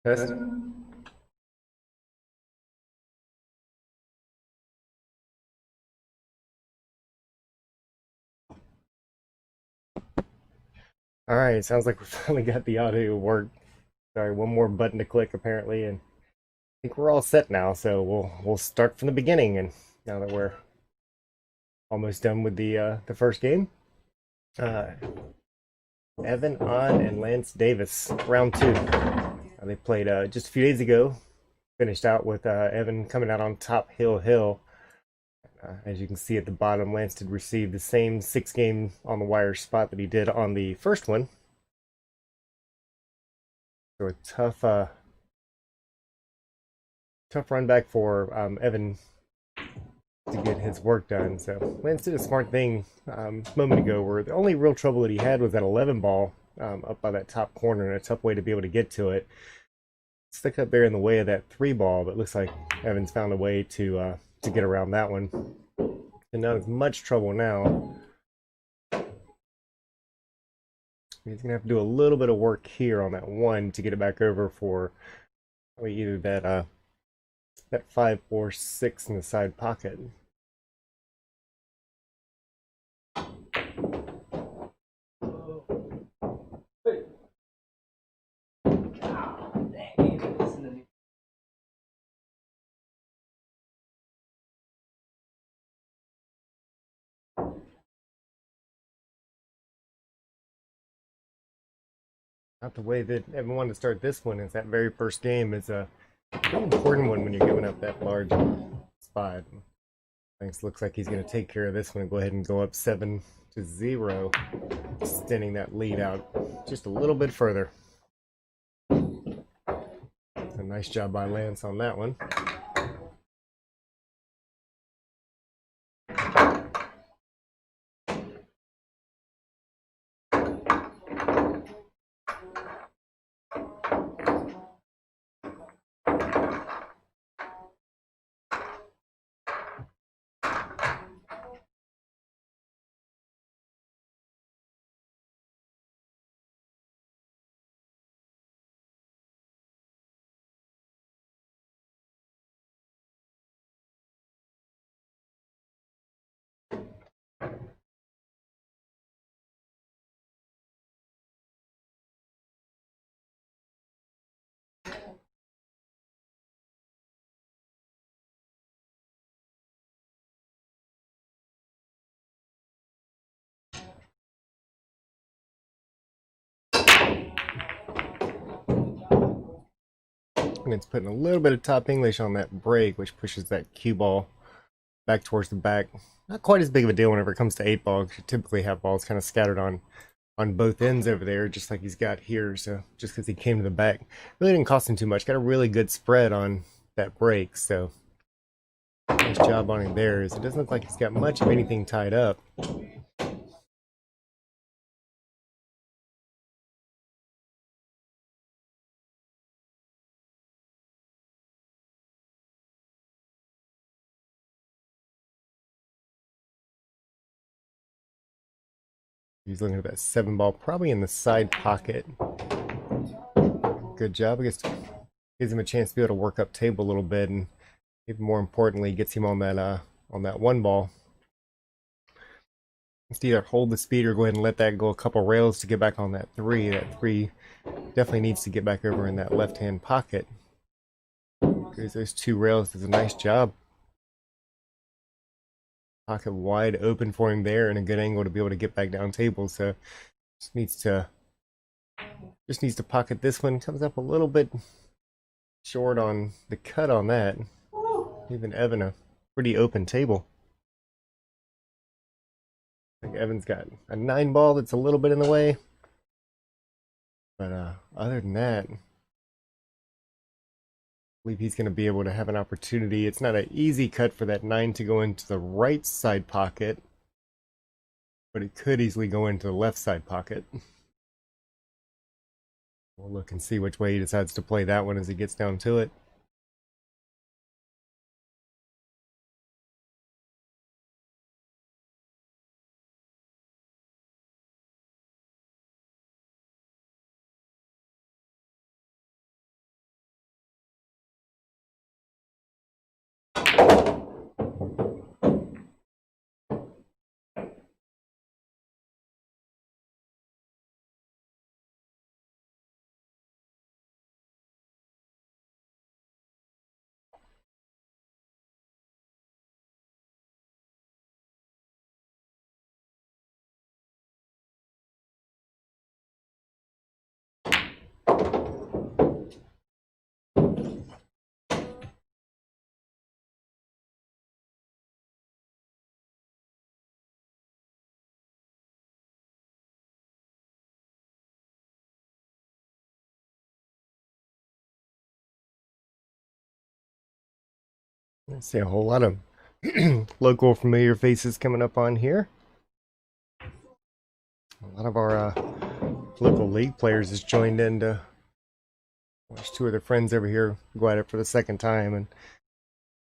Test. All right, sounds like we finally got the audio to work. Sorry, one more button to click apparently, and I think we're all set now. So we'll start from the beginning. And now that we're almost done with the first game, uh, Evan On and Lance Davis, round two. They played just a few days ago. Finished out with Evan coming out on top, hill. As you can see at the bottom, Lance did receive the same 6-game on the wire spot that he did on the first one. So a tough run back for Evan to get his work done. So Lance did a smart thing a moment ago where the only real trouble that he had was that 11 ball up by that top corner and a tough way to be able to get to it. Stuck up there in the way of that 3 ball, but looks like Evan's found a way to get around that one. And not as much trouble now. He's gonna have to do a little bit of work here on that 1 to get it back over for either that 5 or 6 in the side pocket. Not the way that Evan wanted to start this one. Is that very first game is a pretty important one when you're giving up that large spot. Thanks. Looks like he's going to take care of this one and go ahead and go up 7-0, extending that lead out just a little bit further. A nice job by Lance on that one. And it's putting a little bit of top English on that break, which pushes that cue ball back towards the back. Not quite as big of a deal whenever it comes to 8 ball, because you typically have balls kind of scattered on both ends over there, just like he's got here. So just because he came to the back, really didn't cost him too much. Got a really good spread on that break. So nice job on him there. It doesn't look like he's got much of anything tied up. He's looking at that 7 ball, probably in the side pocket. Good job. I guess gives him a chance to be able to work up table a little bit, and even more importantly, gets him on that 1 ball. Let's either hold the speed or go ahead and let that go a couple rails to get back on that 3. That 3 definitely needs to get back over in that left-hand pocket. Because those 2 rails does a nice job. Pocket wide open for him there and a good angle to be able to get back down table. So just needs to pocket this one. Comes up a little bit short on the cut on that. Even Evan a pretty open table. I think Evan's got a 9 ball that's a little bit in the way. But other than that, I believe he's going to be able to have an opportunity. It's not an easy cut for that 9 to go into the right side pocket, but it could easily go into the left side pocket. We'll look and see which way he decides to play that one as he gets down to it. I see a whole lot of local familiar faces coming up on here. A lot of our local league players has joined in to watch two of their friends over here go at it for the second time. And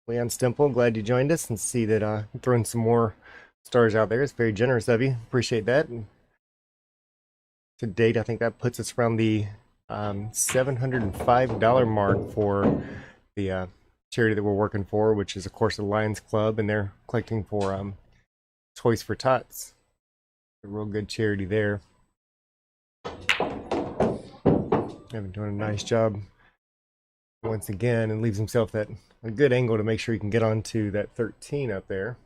Leon Stemple, glad you joined us and see that throwing some more stars out there. It's very generous of you. Appreciate that. And to date, I think that puts us around the $705 mark for the charity that we're working for, which is, of course, the Lions Club, and they're collecting for Toys for Tots. A real good charity there. Evan doing a nice job once again, and leaves himself that a good angle to make sure he can get onto that 13 up there.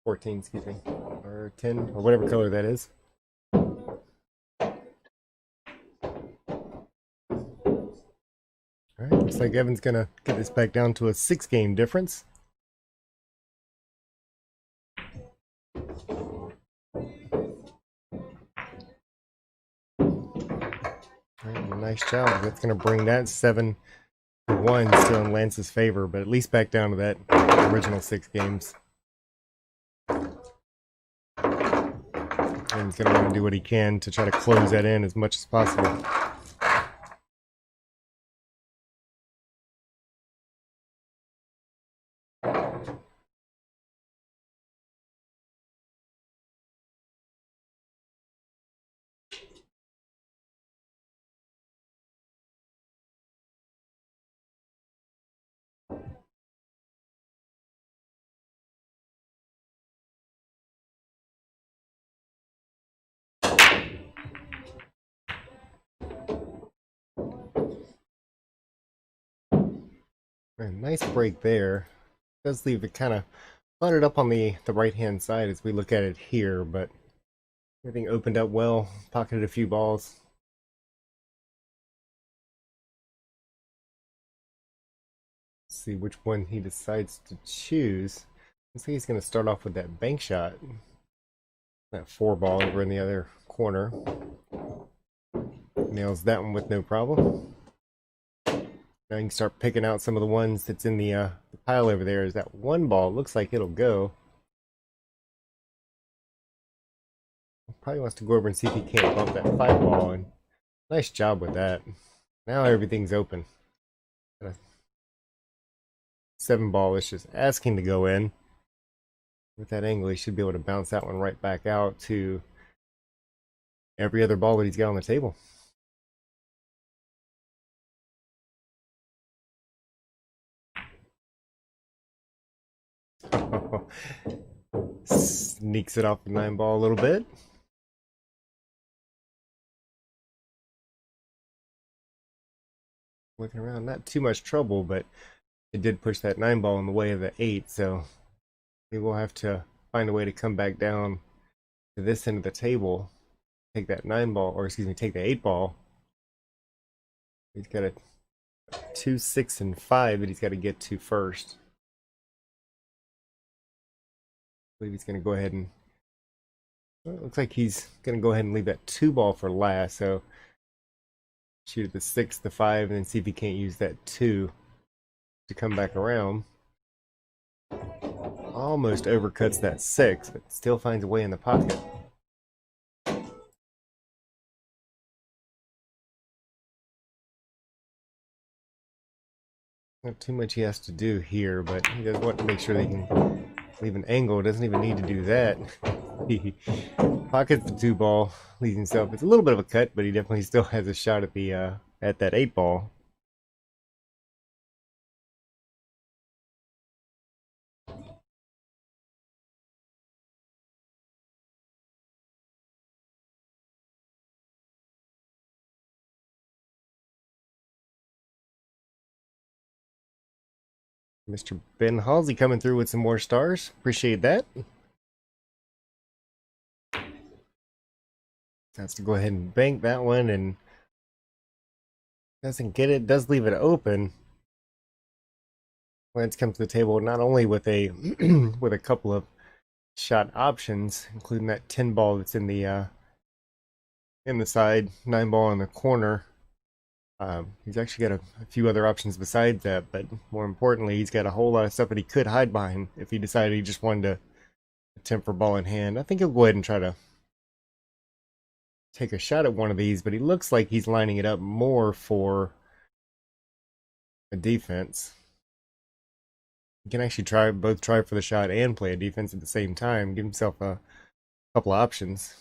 14, excuse me, or 10, or whatever color that is. All right, looks like Evan's gonna get this back down to a 6-game difference. Right, nice job. That's gonna bring that 7-1 still in Lance's favor, but at least back down to that original 6 games. And he's gonna want to do what he can to try to close that in as much as possible. Nice break there. Does leave it kind of cluttered up on the right hand side as we look at it here, but everything opened up well, pocketed a few balls. Let's see which one he decides to choose. Looks like he's going to start off with that bank shot. That 4 ball over in the other corner. Nails that one with no problem. Now you can start picking out some of the ones that's in the pile over there. Is that 1 ball? Looks like it'll go. Probably wants to go over and see if he can't bump that 5 ball. And nice job with that. Now everything's open. 7 ball is just asking to go in. With that angle, he should be able to bounce that one right back out to every other ball that he's got on the table. Sneaks it off the 9 ball a little bit. Looking around, not too much trouble, but it did push that 9 ball in the way of the 8, so we will have to find a way to come back down to this end of the table, take that 9 ball, or excuse me, take the 8 ball. He's got a 2, 6, and 5 that he's got to get to first. I believe he's going to go ahead and, well, it looks like he's going to go ahead and leave that 2 ball for last, so shoot at the 6, the 5, and then see if he can't use that 2 to come back around. Almost overcuts that 6, but still finds a way in the pocket. Not too much he has to do here, but he does want to make sure that he can leave an angle. Doesn't even need to do that. He pockets the 2 ball, leaves himself. It's a little bit of a cut, but he definitely still has a shot at the at that 8 ball. Mr. Ben Halsey coming through with some more stars. Appreciate that. Has to go ahead and bank that one, and doesn't get it. Does leave it open. Lance comes to the table not only with a with a couple of shot options, including that 10 ball that's in the side, 9 ball in the corner. He's actually got a few other options besides that, but more importantly, he's got a whole lot of stuff that he could hide behind if he decided he just wanted to attempt for ball in hand. I think he'll go ahead and try to take a shot at one of these, but he looks like he's lining it up more for a defense. He can actually try for the shot and play a defense at the same time, give himself a couple of options.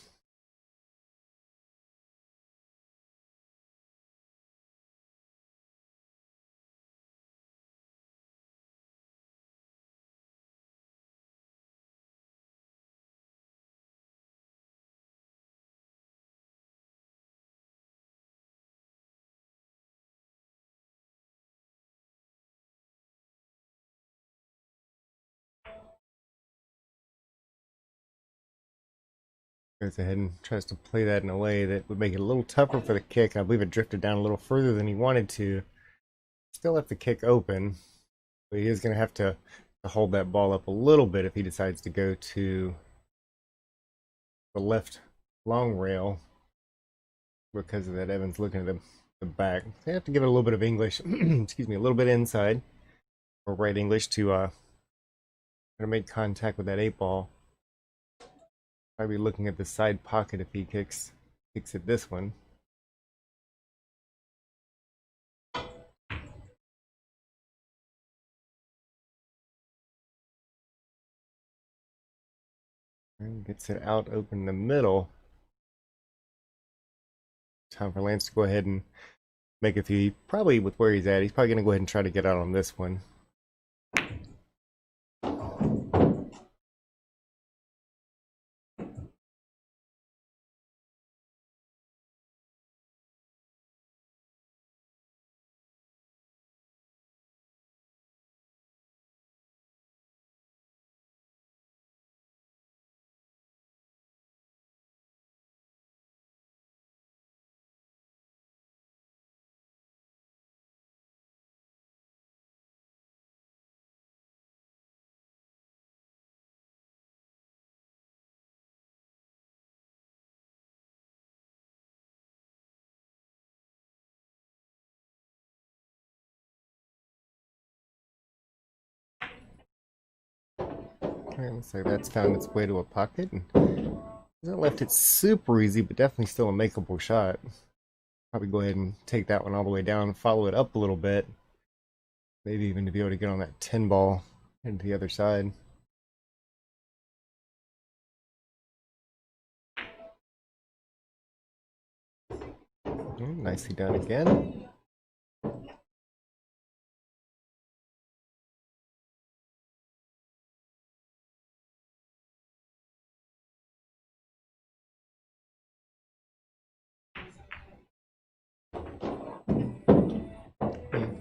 Goes ahead and tries to play that in a way that would make it a little tougher for the kick. I believe it drifted down a little further than he wanted to. Still left the kick open, but he is going to have to hold that ball up a little bit if he decides to go to the left long rail because of that. Evans looking at the back. They have to give it a little bit of English, excuse me, a little bit inside or right English to make contact with that 8 ball. Probably looking at the side pocket if he kicks at this one. And gets it out open in the middle. Time for Lance to go ahead and make a few. Probably with where he's at, he's probably going to go ahead and try to get out on this one. Okay, looks like that's found its way to a pocket. And hasn't left it super easy, but definitely still a makeable shot. Probably go ahead and take that one all the way down and follow it up a little bit. Maybe even to be able to get on that 10 ball into the other side. Nicely done again.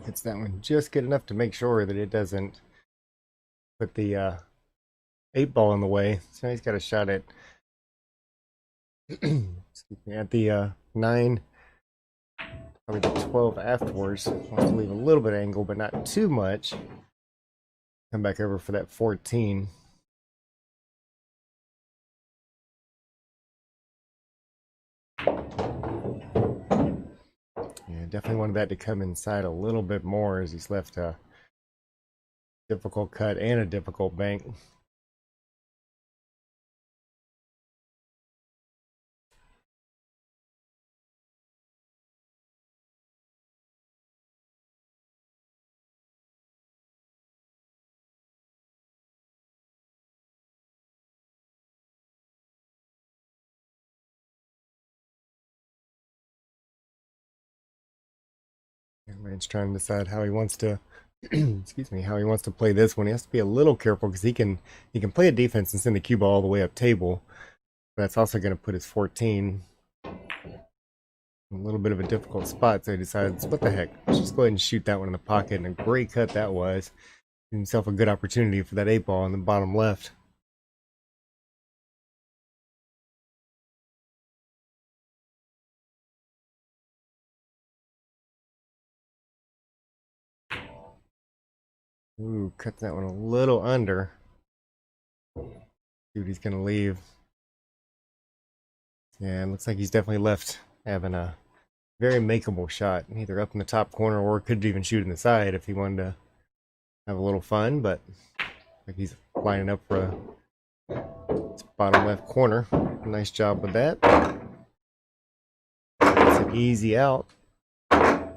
Hits that one just good enough to make sure that it doesn't put the 8 ball in the way. So now he's got a shot at excuse me, at the 9, probably the 12 afterwards. Wants to leave a little bit of angle, but not too much. Come back over for that 14. Yeah, definitely wanted that to come inside a little bit more as he's left a difficult cut and a difficult bank. Rand's trying to decide how he wants to excuse me, how he wants to play this one. He has to be a little careful because he can play a defense and send the cue ball all the way up table. But that's also going to put his 14 in a little bit of a difficult spot. So he decides, what the heck? Let's just go ahead and shoot that one in the pocket. And a great cut that was. Give himself a good opportunity for that 8 ball in the bottom left. Ooh, cut that one a little under. See what he's going to leave. Yeah, it looks like he's definitely left having a very makeable shot, either up in the top corner or could even shoot in the side if he wanted to have a little fun. But like he's lining up for a bottom left corner. Nice job with that. It's an easy out.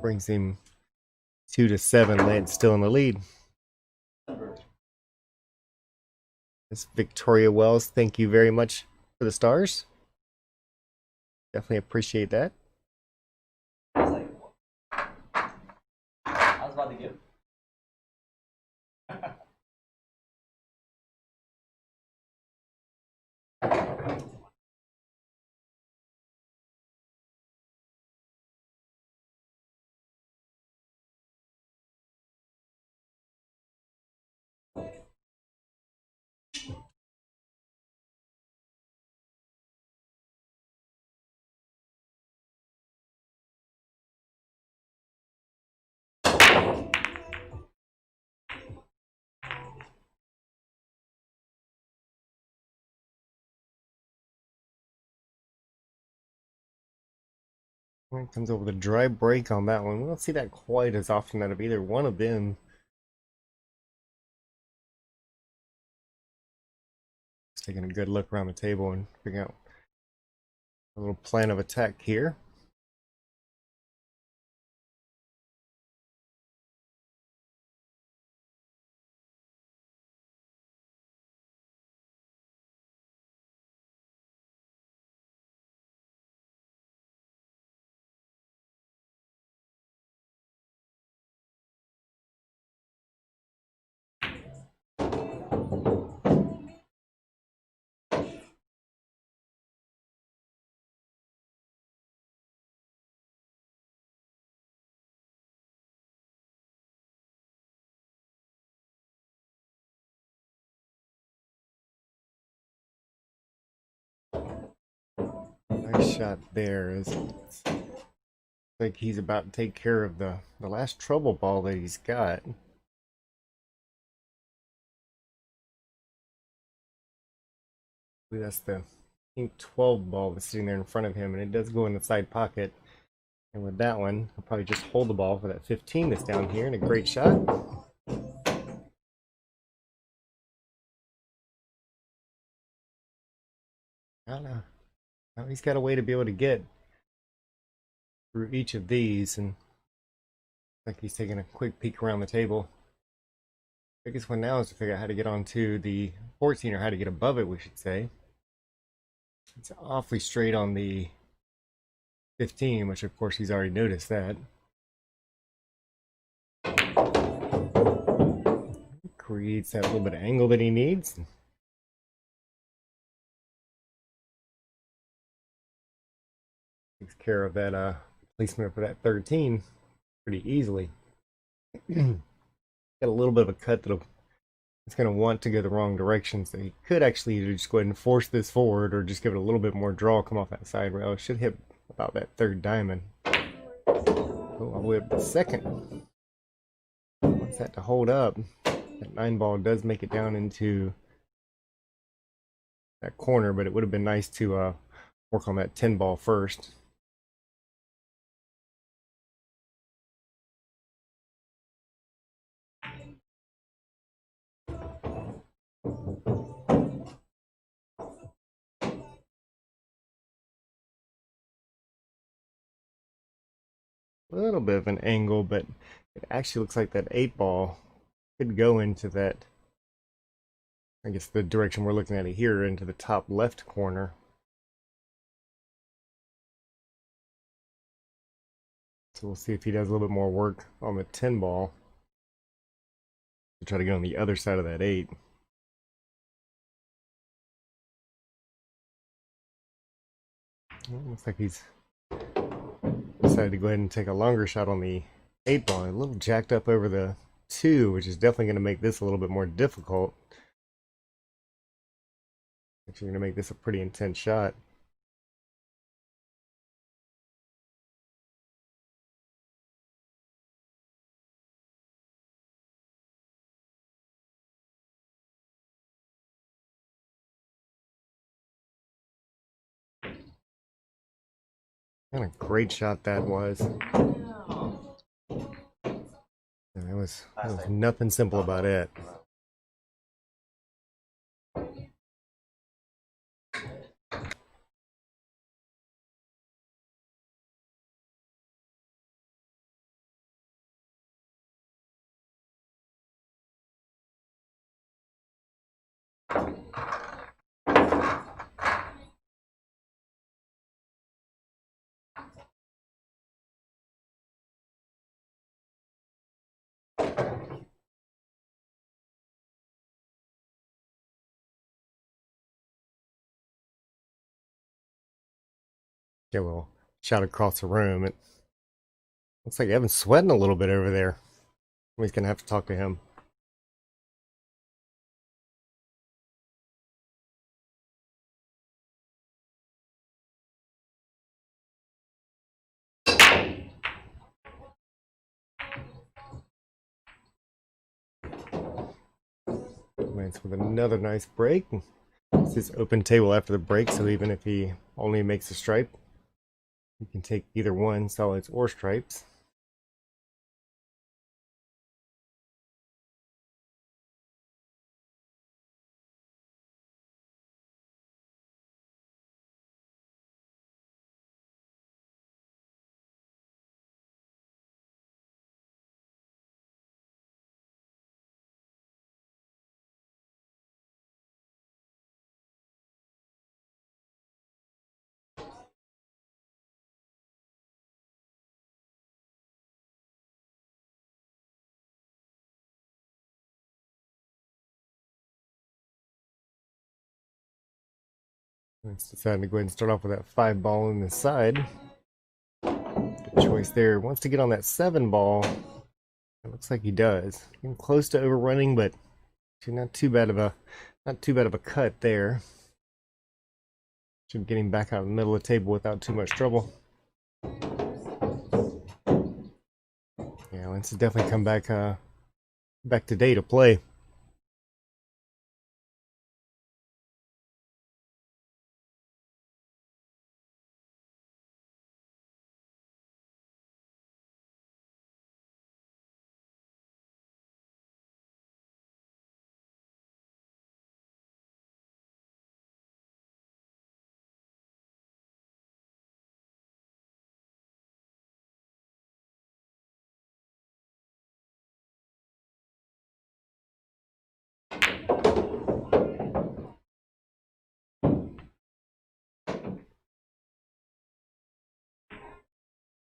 Brings him 2-7. Lance still in the lead. Miss Victoria Wells, thank you very much for the stars. Definitely appreciate that. I was about to give. When it comes over the dry break on that one, we don't see that quite as often out of either one of them. Just taking a good look around the table and figuring out a little plan of attack here. Nice shot there. It's like he's about to take care of the last trouble ball that he's got. That's the pink 12 ball that's sitting there in front of him, and it does go in the side pocket. And with that one, I'll probably just hold the ball for that 15 that's down here, and a great shot. I don't know. Now he's got a way to be able to get through each of these, and like he's taking a quick peek around the table. Biggest one now is to figure out how to get onto the 14, or how to get above it, we should say. It's awfully straight on the 15, which of course he's already noticed that. Creates that little bit of angle that he needs. Takes care of that placement for that 13 pretty easily. Got a little bit of a cut that'll it's going to want to go the wrong direction, so you could actually either just go ahead and force this forward or just give it a little bit more draw, come off that side rail. It should hit about that third diamond. Go all the way up to the second. Wants that to hold up. That 9 ball does make it down into that corner, but it would have been nice to work on that 10 ball first. A little bit of an angle, but it actually looks like that 8 ball could go into that, I guess the direction we're looking at it here, into the top left corner. So we'll see if he does a little bit more work on the 10 ball to try to get on the other side of that 8. Well, looks like he's decided to go ahead and take a longer shot on the 8 ball. A little jacked up over the 2, which is definitely going to make this a little bit more difficult. Actually going to make this a pretty intense shot. What a great shot that was. Yeah, that was nothing simple about it. Yeah, well, shot across the room. It looks like Evan's sweating a little bit over there. He's gonna have to talk to him. Lance with another nice break. It's his open table after the break, so even if he only makes a stripe, he can take either one, solids or stripes. Lance decided to go ahead and start off with that 5 ball on the side. Good choice there. Wants to get on that 7 ball. It looks like he does. Getting close to overrunning, but not too bad of a cut there. Should be getting back out of the middle of the table without too much trouble. Yeah, Lance has definitely come back today to play.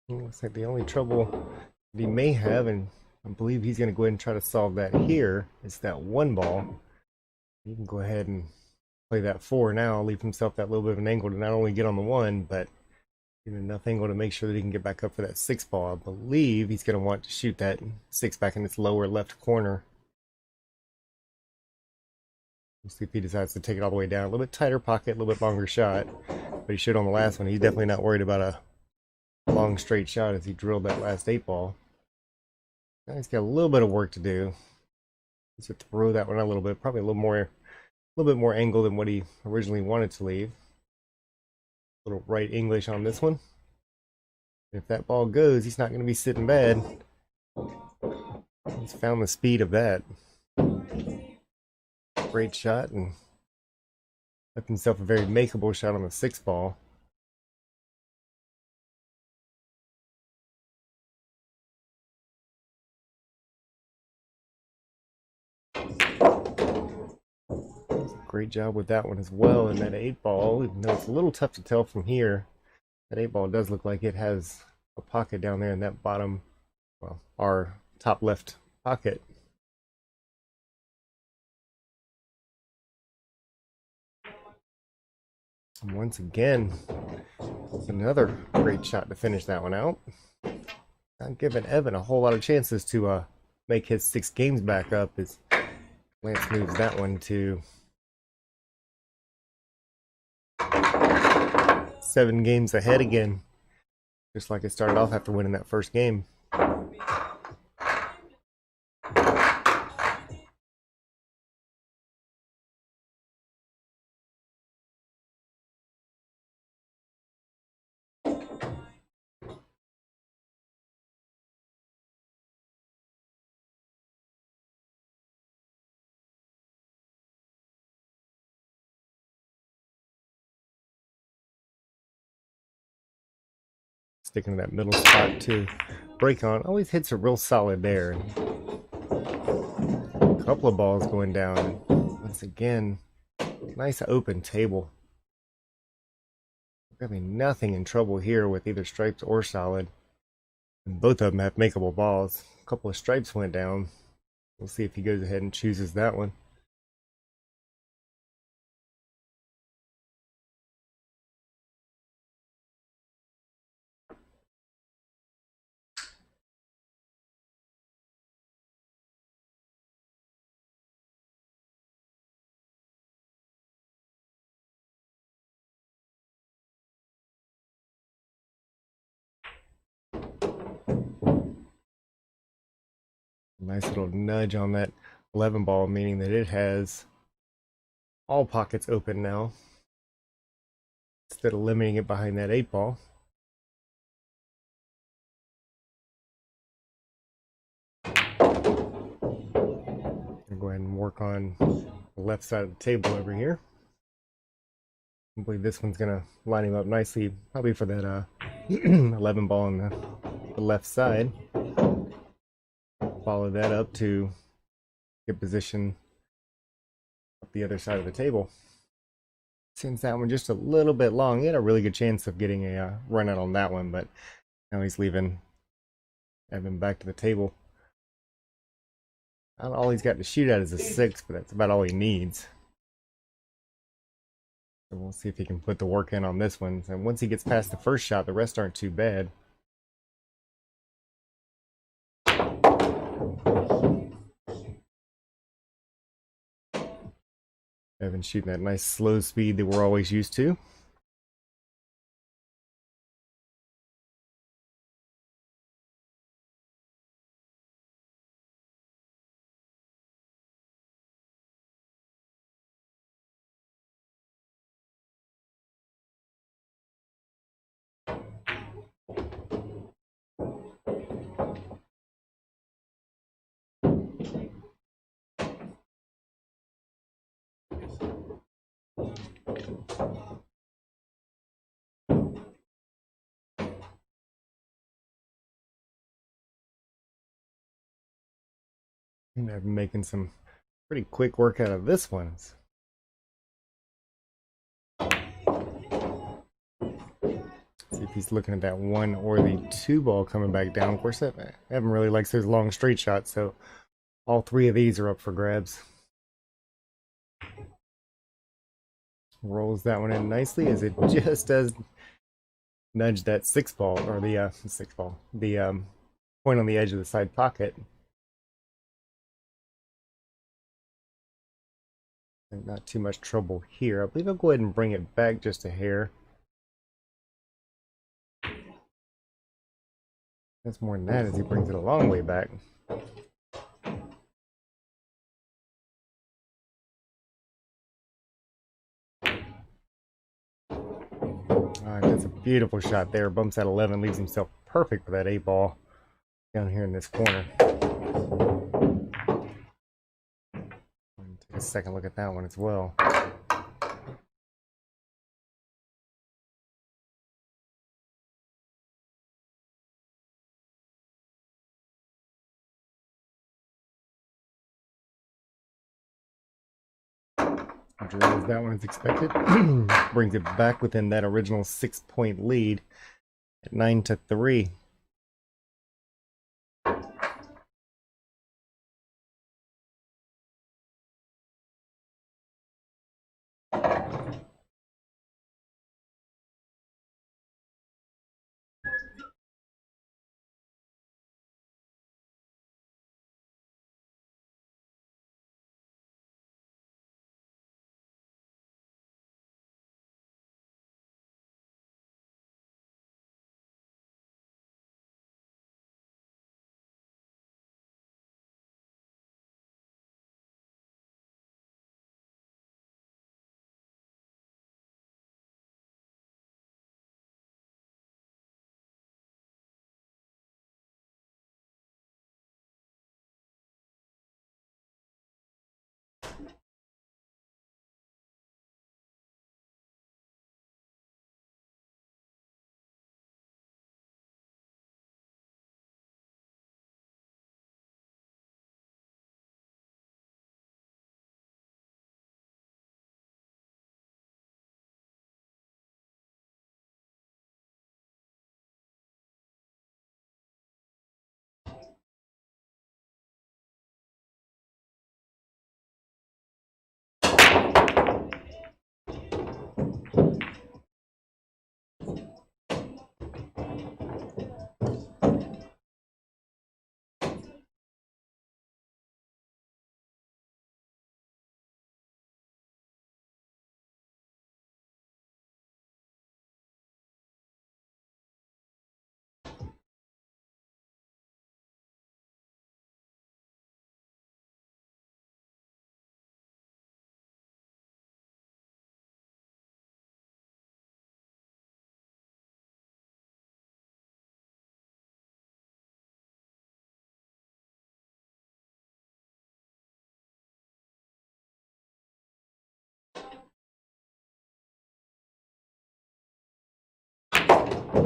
Looks like the only trouble that he may have, and I believe he's going to go ahead and try to solve that here, is that 1 ball. He can go ahead and play that 4 now, leave himself that little bit of an angle to not only get on the 1, but get enough angle to make sure that he can get back up for that 6 ball. I believe he's going to want to shoot that 6 back in its lower left corner. We'll see if he decides to take it all the way down. A little bit tighter pocket, a little bit longer shot, but he showed on the last one. He's definitely not worried about a long straight shot as he drilled that last 8 ball. Now he's got a little bit of work to do. He's going to throw that one a little bit, probably a little bit more angle than what he originally wanted to leave. A little right English on this one. If that ball goes, he's not going to be sitting bad. He's found the speed of that. Great shot and left himself a very makeable shot on the 6 ball. Great job with that one as well. And that 8 ball, even though it's a little tough to tell from here, that 8 ball does look like it has a pocket down there in that bottom, well, our top left pocket. And once again, another great shot to finish that one out. Not giving Evan a whole lot of chances to make his 6 games back up as Lance moves that one to 7 games ahead again, just like it started off after winning that first game. sticking to that middle spot to break on. Always hits it real solid there. A couple of balls going down. Once again, nice open table. Really nothing in trouble here with either stripes or solid. And both of them have makeable balls. A couple of stripes went down. We'll see if he goes ahead and chooses that one. Nice little nudge on that 11 ball, meaning that it has all pockets open now, instead of limiting it behind that 8 ball. I'll go ahead and work on the left side of the table over here. I believe this one's going to line him up nicely, probably for that 11 ball on the left side. Follow that up to get position up the other side of the table. Since that one just a little bit long, he had a really good chance of getting a run out on that one, but now he's leaving Evan back to the table. All he's got to shoot at is a 6, but that's about all he needs. So we'll see if he can put the work in on this one. And once he gets past the first shot, the rest aren't too bad. Evan shooting that nice slow speed that we're always used to. And Evan making some pretty quick work out of this one. See if he's looking at that 1 or the 2 ball coming back down. Of course, Evan really likes those long straight shots, so all 3 of these are up for grabs. Rolls that one in nicely as it just does nudge that 6 ball, or the 6 ball, the point on the edge of the side pocket. And not too much trouble here. I believe I'll go ahead and bring it back just a hair. That's more than that as he brings it a long way back. That's a beautiful shot there. Bumps that 11, leaves himself perfect for that 8 ball down here in this corner. Take a second look at that one as well. Drills that one as expected. Brings it back within that original 6-point lead at 9-3. I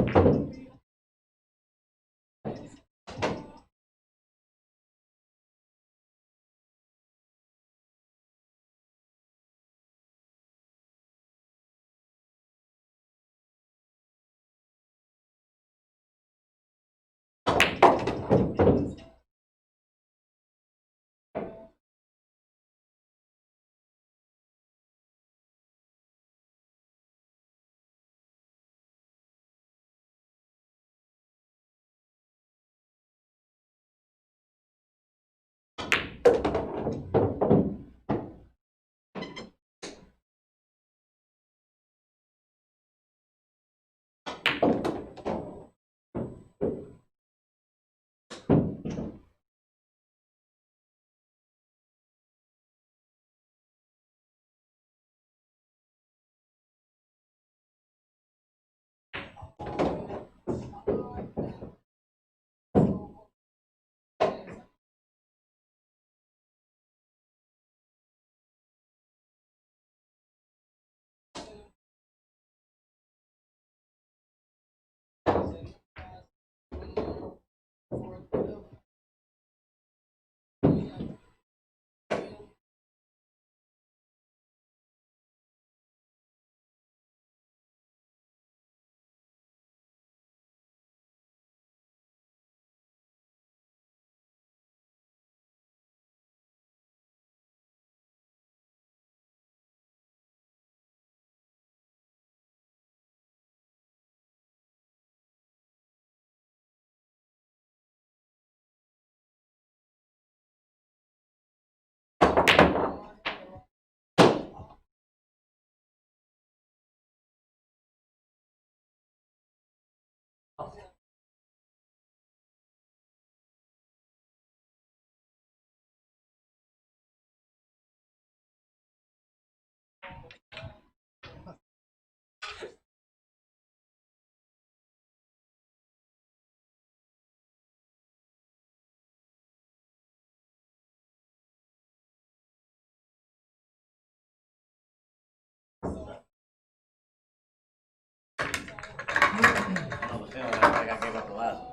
was feeling like I gave up the last one.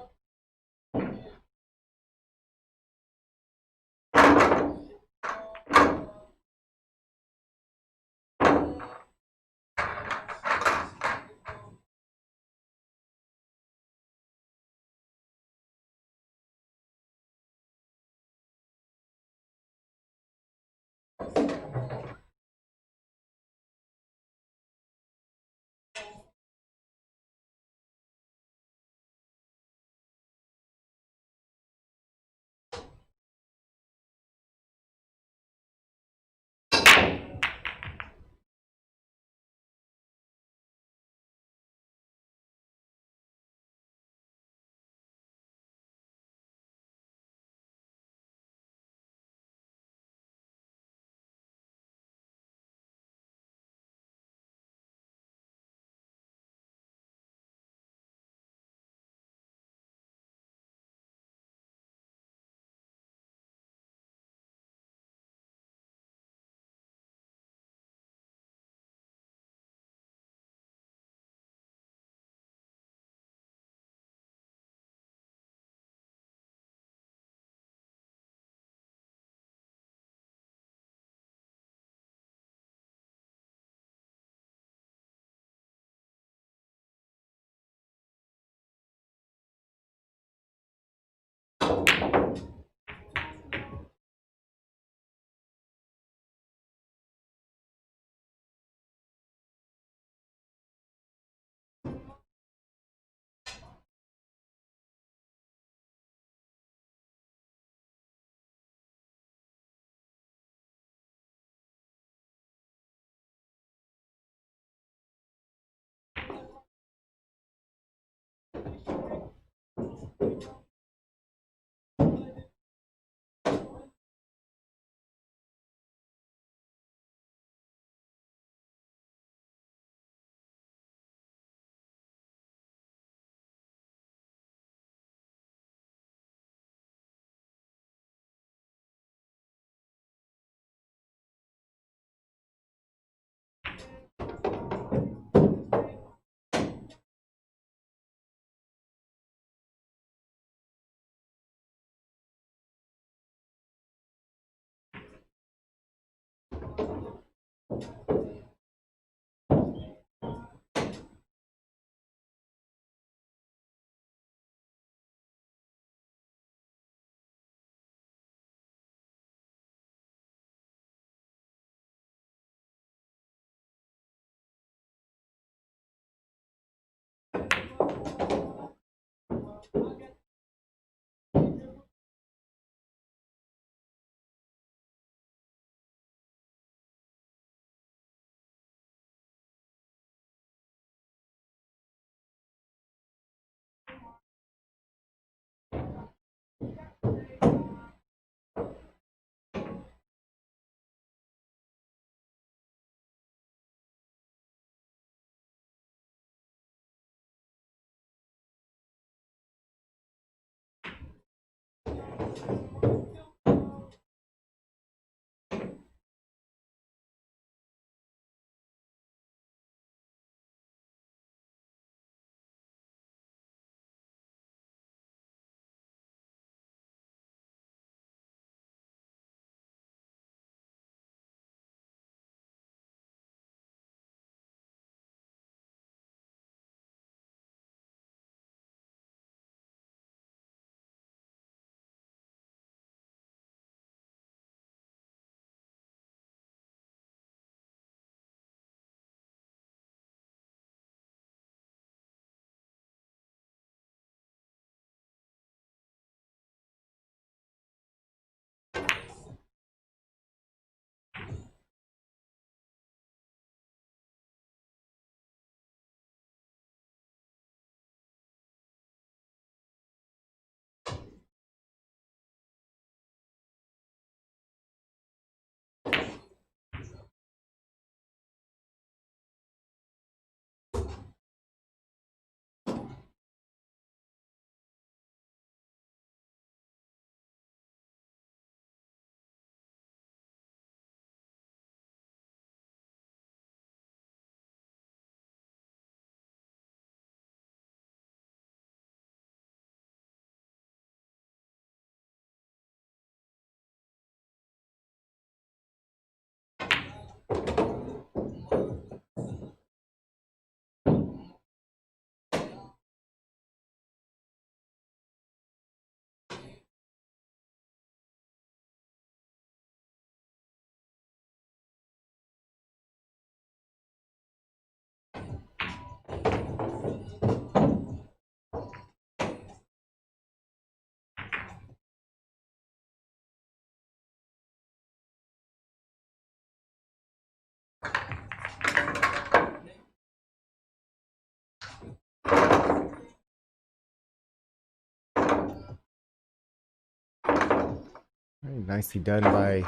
Very nicely done by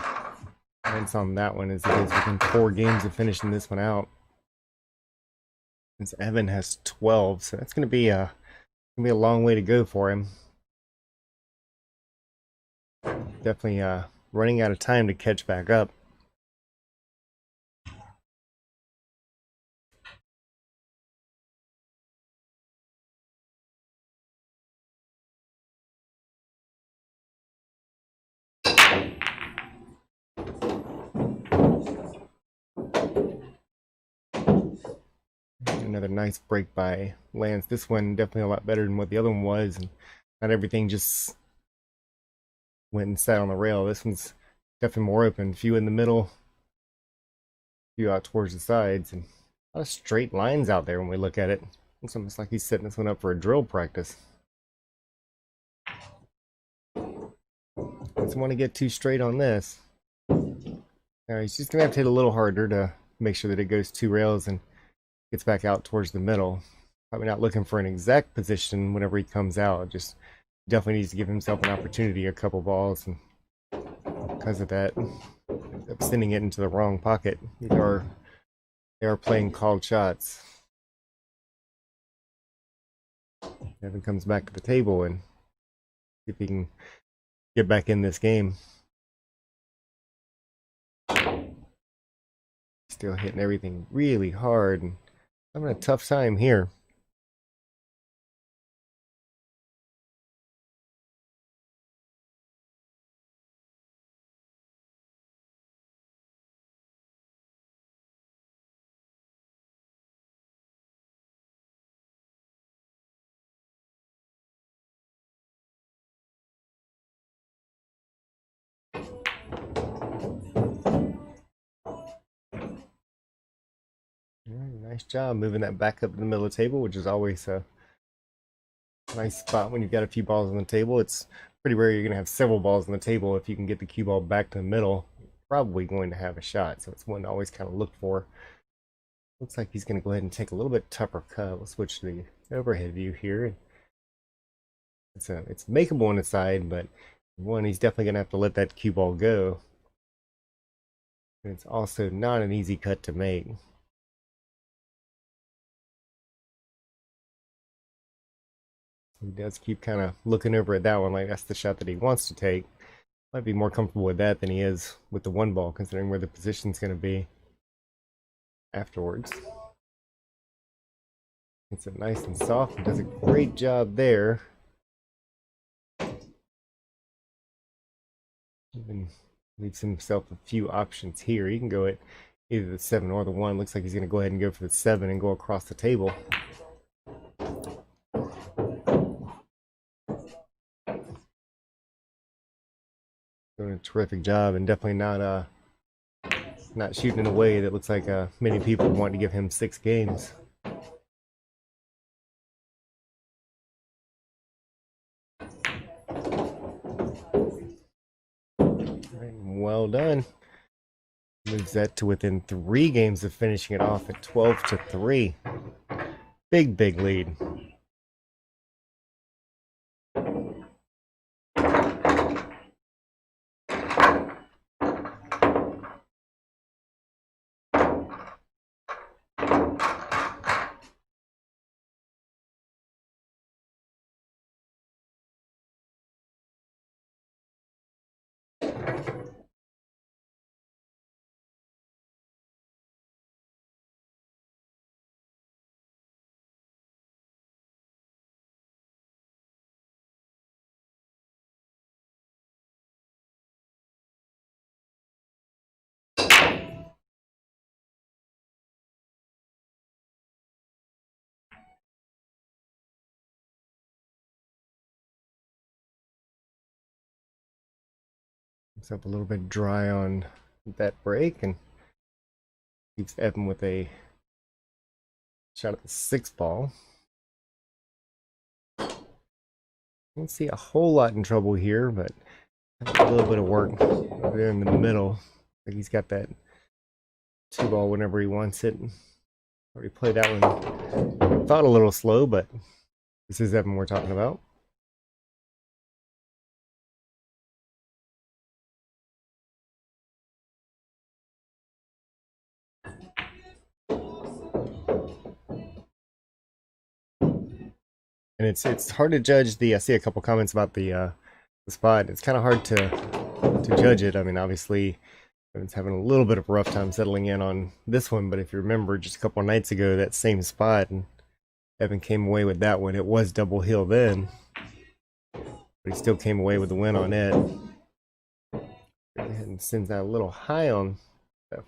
Lance on that one, as he is within 4 games of finishing this one out. Since Evan has 12, so that's gonna be a long way to go for him. Definitely running out of time to catch back up. Another nice break by Lance. This one definitely a lot better than what the other one was, and not everything just went and sat on the rail. This one's definitely more open. Few in the middle, few out towards the sides, and a lot of straight lines out there when we look at it. It's almost like he's setting this one up for a drill practice. Doesn't want to get too straight on this. Now he's just gonna have to hit a little harder to make sure that it goes 2 rails and gets back out towards the middle. Probably not looking for an exact position whenever he comes out. Just definitely needs to give himself an opportunity, a couple balls, and because of that, ends up sending it into the wrong pocket. They are playing called shots. Evan comes back to the table and see if he can get back in this game. Still hitting everything really hard and having a tough time here. Nice job moving that back up to the middle of the table, which is always a nice spot when you've got a few balls on the table. It's pretty rare you're going to have several balls on the table. If you can get the cue ball back to the middle, you're probably going to have a shot. So it's one to always kind of look for. Looks like he's going to go ahead and take a little bit tougher cut. We'll switch to the overhead view here. It's makeable on the side, but one, he's definitely going to have to let that cue ball go. And it's also not an easy cut to make. He does keep kind of looking over at that one like that's the shot that he wants to take. Might be more comfortable with that than he is with the one ball, considering where the position's going to be afterwards. It's a nice and soft and does a great job there. Even leaves himself a few options here. He can go at either the 7 or the 1. Looks like he's going to go ahead and go for the 7 and go across the table. Doing a terrific job, and definitely not shooting in a way that looks like many people want to give him 6 games. Well done. Moves that to within 3 games of finishing it off at 12-3. Big lead. Looks up a little bit dry on that break and keeps Evan with a shot at the 6 ball. Don't see a whole lot in trouble here, but a little bit of work there in the middle. I think he's got that 2 ball whenever he wants it. Already played that one. Thought a little slow, but this is Evan we're talking about. And it's hard to judge the. I see a couple comments about the spot. It's kind of hard to judge it. I mean, obviously, Evan's having a little bit of a rough time settling in on this one. But if you remember, just a couple of nights ago, that same spot, and Evan came away with that one. It was double hill then, but he still came away with the win on it. Go ahead and sends that a little high on that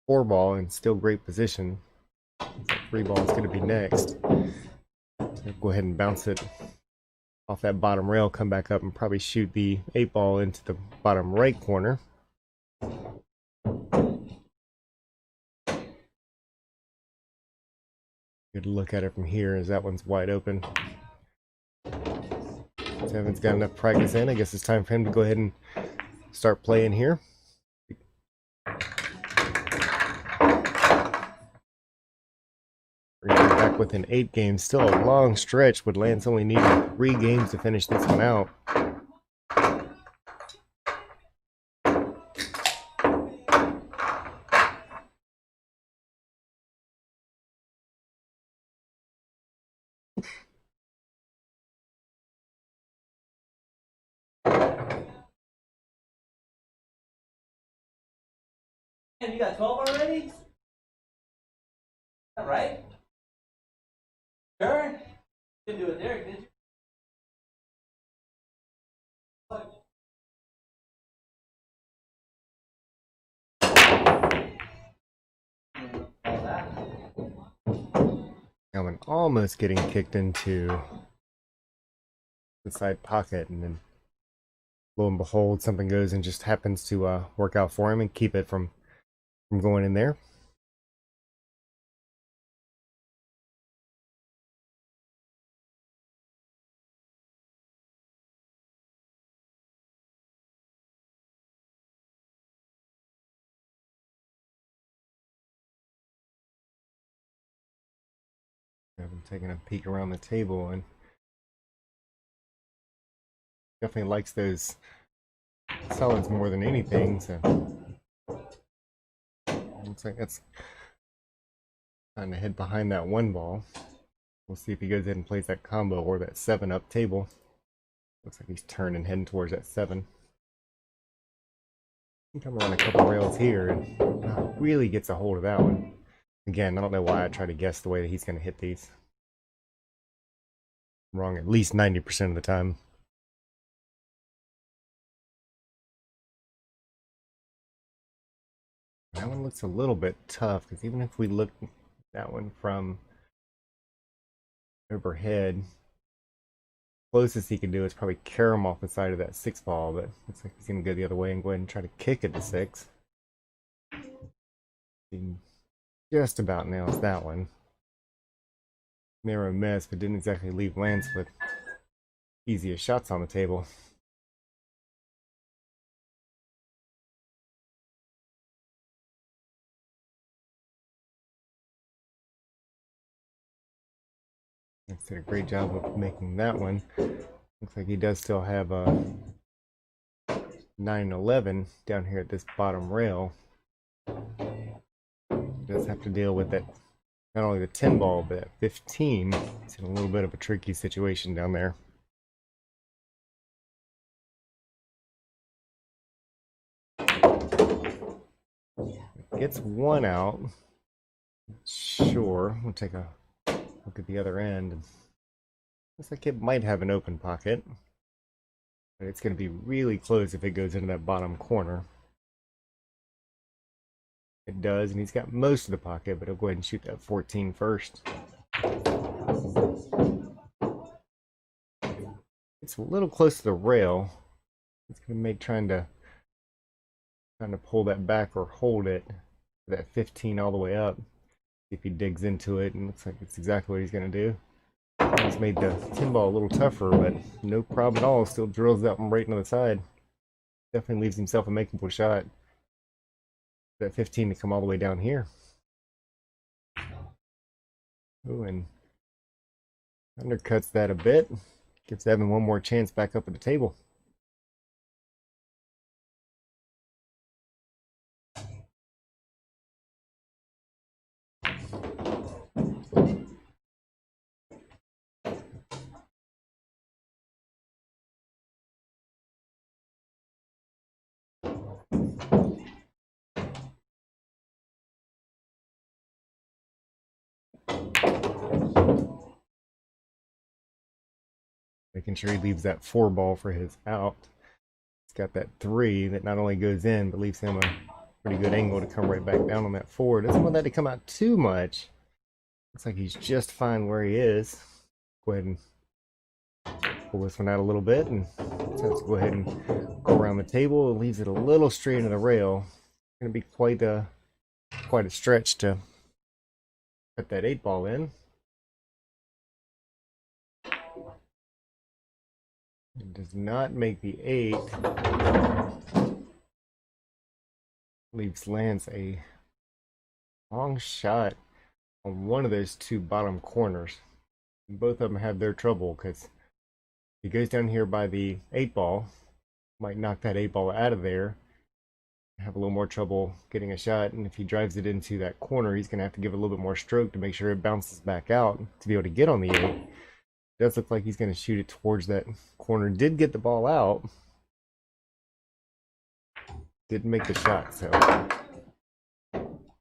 4 ball, and still great position. That 3 ball is going to be next. Go ahead and bounce it off that bottom rail, come back up and probably shoot the 8 ball into the bottom right corner. Good look at it from here as that one's wide open. Evan's got enough practice in. I guess it's time for him to go ahead and start playing here. We're back within 8 games. Still a long stretch, with Lance only needing 3 games to finish this one out. And you got 12 already? All right. Sure. Didn't do it there, did you? Calvin almost getting kicked into the side pocket, and then lo and behold, something goes and just happens to work out for him and keep it from going in there. I've been taking a peek around the table and definitely likes those solids more than anything. So looks like that's trying to head behind that one ball. We'll see if he goes ahead and plays that combo or that 7-up table. Looks like he's turning, heading towards that 7. He come around a couple rails here and really gets a hold of that one. Again, I don't know why I try to guess the way that he's going to hit these. I'm wrong at least 90% of the time. That one looks a little bit tough because even if we look at that one from overhead, closest he can do is probably carry him off the side of that 6 ball, but looks like he's going to go the other way and go ahead and try to kick it to 6. He just about nails that one. Narrow miss, but didn't exactly leave Lance with easiest shots on the table. Lance did a great job of making that one. Looks like he does still have a 9-11 down here at this bottom rail. He does have to deal with that, not only the 10 ball, but at 15. It's in a little bit of a tricky situation down there. Gets one out. Sure, we'll take a look at the other end. Looks like it might have an open pocket, but it's going to be really close if it goes into that bottom corner. It does, and he's got most of the pocket, but he'll go ahead and shoot that 14 first. It's a little close to the rail. It's going to make trying to pull that back or hold it, that 15 all the way up. See if he digs into it, and looks like it's exactly what he's going to do. He's made the 10 ball a little tougher, but no problem at all. Still drills that one right into the side. Definitely leaves himself a makeable shot. That 15 to come all the way down here. Ooh, and undercuts that a bit. Gives Evan one more chance back up at the table. Making sure he leaves that 4 ball for his out. He's got that 3 that not only goes in, but leaves him a pretty good angle to come right back down on that 4. Doesn't want that to come out too much. Looks like he's just fine where he is. Go ahead and pull this one out a little bit, and let's go ahead and go around the table. It leaves it a little straight into the rail. It's going to be quite a stretch to put that 8 ball in. It does not make the 8. Leaves Lance a long shot on one of those 2 bottom corners. And both of them have their trouble because he goes down here by the 8 ball, might knock that 8 ball out of there, have a little more trouble getting a shot, and if he drives it into that corner, he's going to have to give it a little bit more stroke to make sure it bounces back out to be able to get on the 8. It does look like he's going to shoot it towards that corner. Did get the ball out. Didn't make the shot, so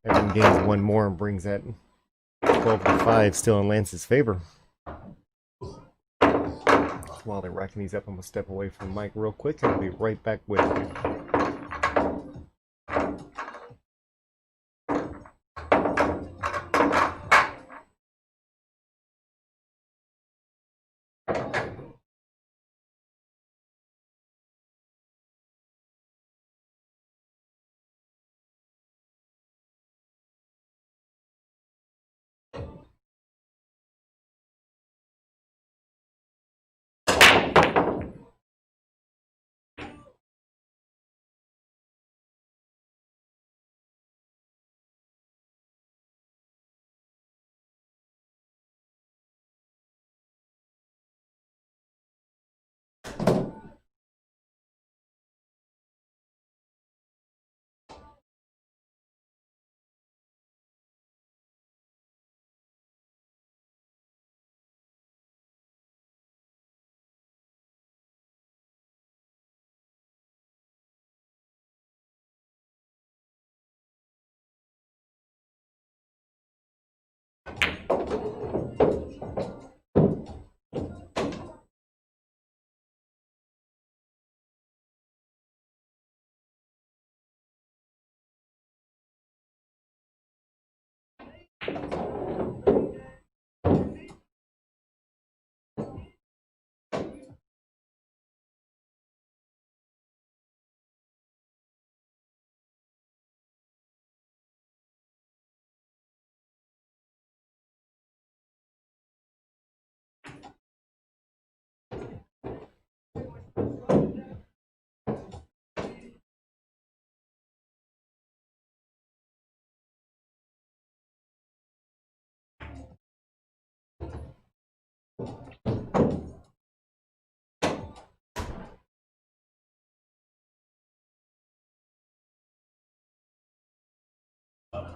Evan gains 1 more and brings that 12-5 still in Lance's favor. While they're racking these up, I'm going to step away from the mic real quick and I'll be right back with you.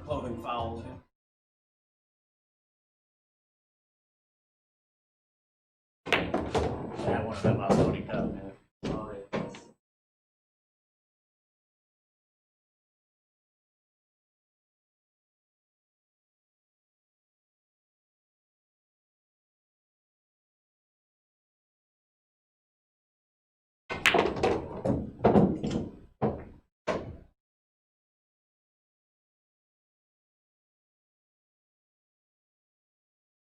Clothing foul. Yeah, one of them loading up, man. Oh, yeah.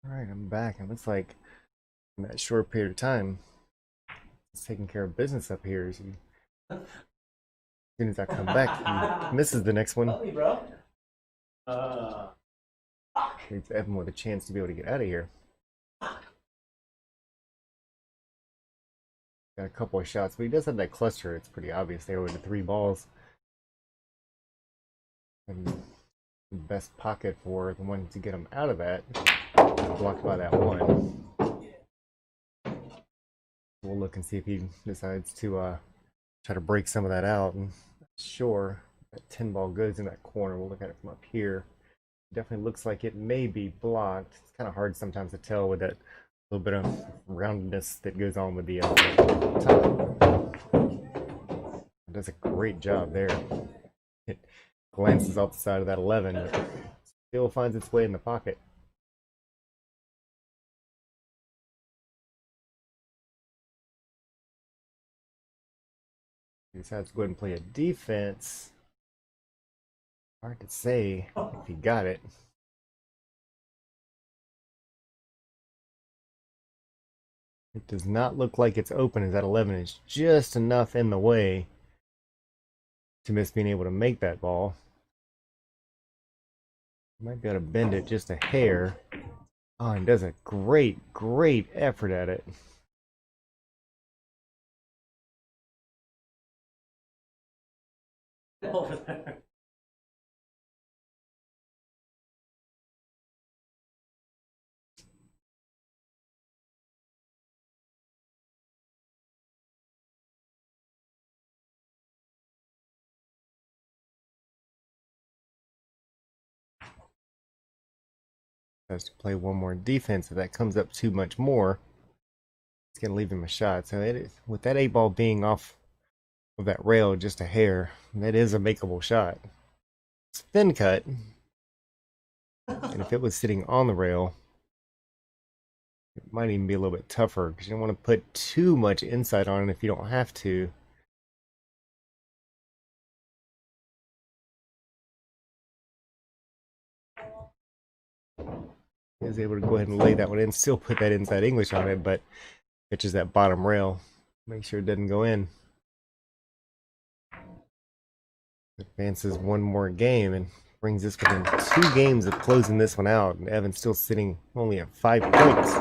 All right, I'm back. It looks like in that short period of time, it's taking care of business up here. As soon as I come back, he misses the next one. Help me, bro. Fuck. Leaves Evan with a chance to be able to get out of here. Got a couple of shots, but he does have that cluster. It's pretty obvious there with the 3 balls. And the best pocket for the one to get him out of that. Blocked by that one. We'll look and see if he decides to try to break some of that out. And sure, that 10 ball goes in that corner. We'll look at it from up here. Definitely looks like it may be blocked. It's kind of hard sometimes to tell with that little bit of roundedness that goes on with the top. It does a great job there. It glances off the side of that 11, but still finds its way in the pocket. He decides to go ahead and play a defense. Hard to say if he got it. It does not look like it's open as that 11 is just enough in the way to miss being able to make that ball. Might be able to bend it just a hair. Oh, and does a great effort at it. Over there. Has to play one more defense. If that comes up too much more, it's going to leave him a shot. So it is, with that 8 ball being off of that rail just a hair, that is a makeable shot. It's thin cut. And if it was sitting on the rail, it might even be a little bit tougher because you don't want to put too much inside on it if you don't have to. He was able to go ahead and lay that one in, still put that inside English on it, but catches that bottom rail. Make sure it doesn't go in. Advances one more game and brings us within 2 games of closing this one out. And Evan's still sitting only at 5 points.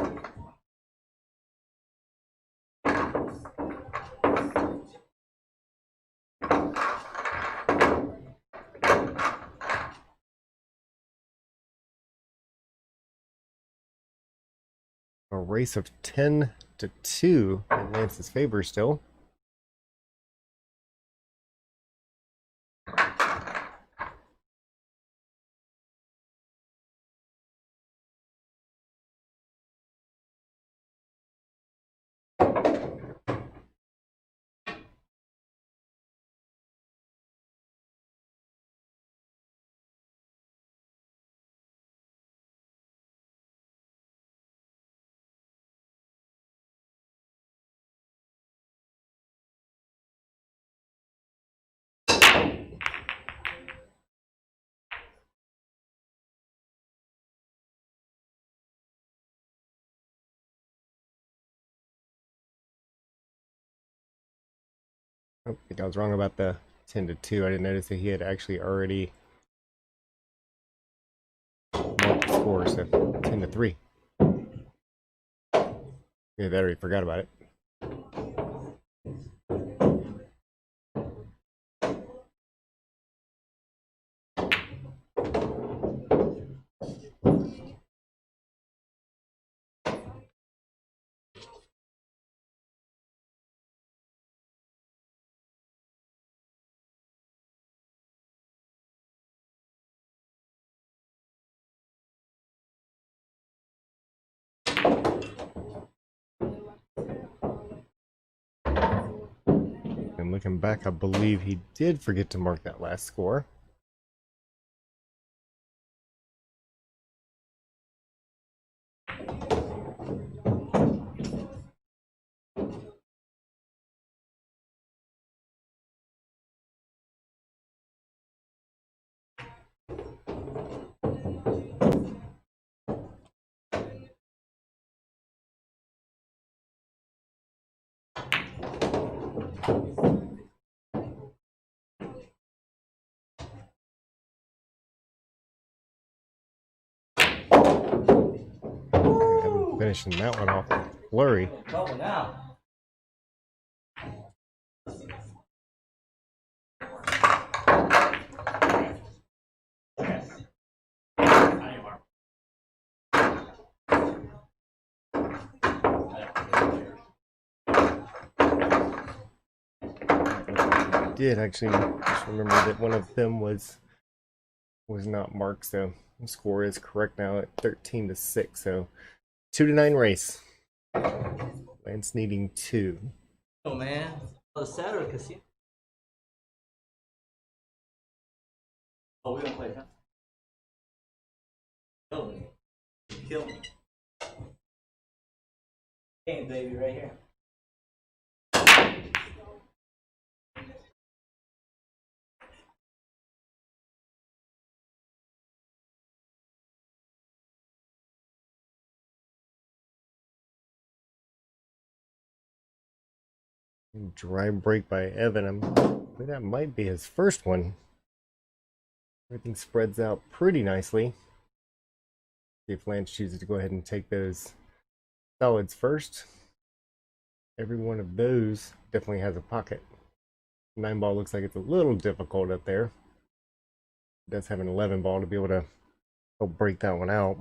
A race of 10-2 in Lance's favor still. I think I was wrong about the 10-2. I didn't notice that he had actually already marked the score, so 10-3. Yeah, I already forgot about it. And looking back, I believe he did forget to mark that last score. Finishing that one off blurry. Trouble now. Did actually just remember that one of them was not marked, so the score is correct now at 13-6. So 2-9 race. Lance needing 2. Oh man, Saturday casino. Oh, we don't play. Kill me. Kill me. Game baby right here. Dry break by Evan. That might be his first one. Everything spreads out pretty nicely. See if Lance chooses to go ahead and take those solids first. Every one of those definitely has a pocket. 9 ball looks like it's a little difficult up there. It does have an 11 ball to be able to help break that one out.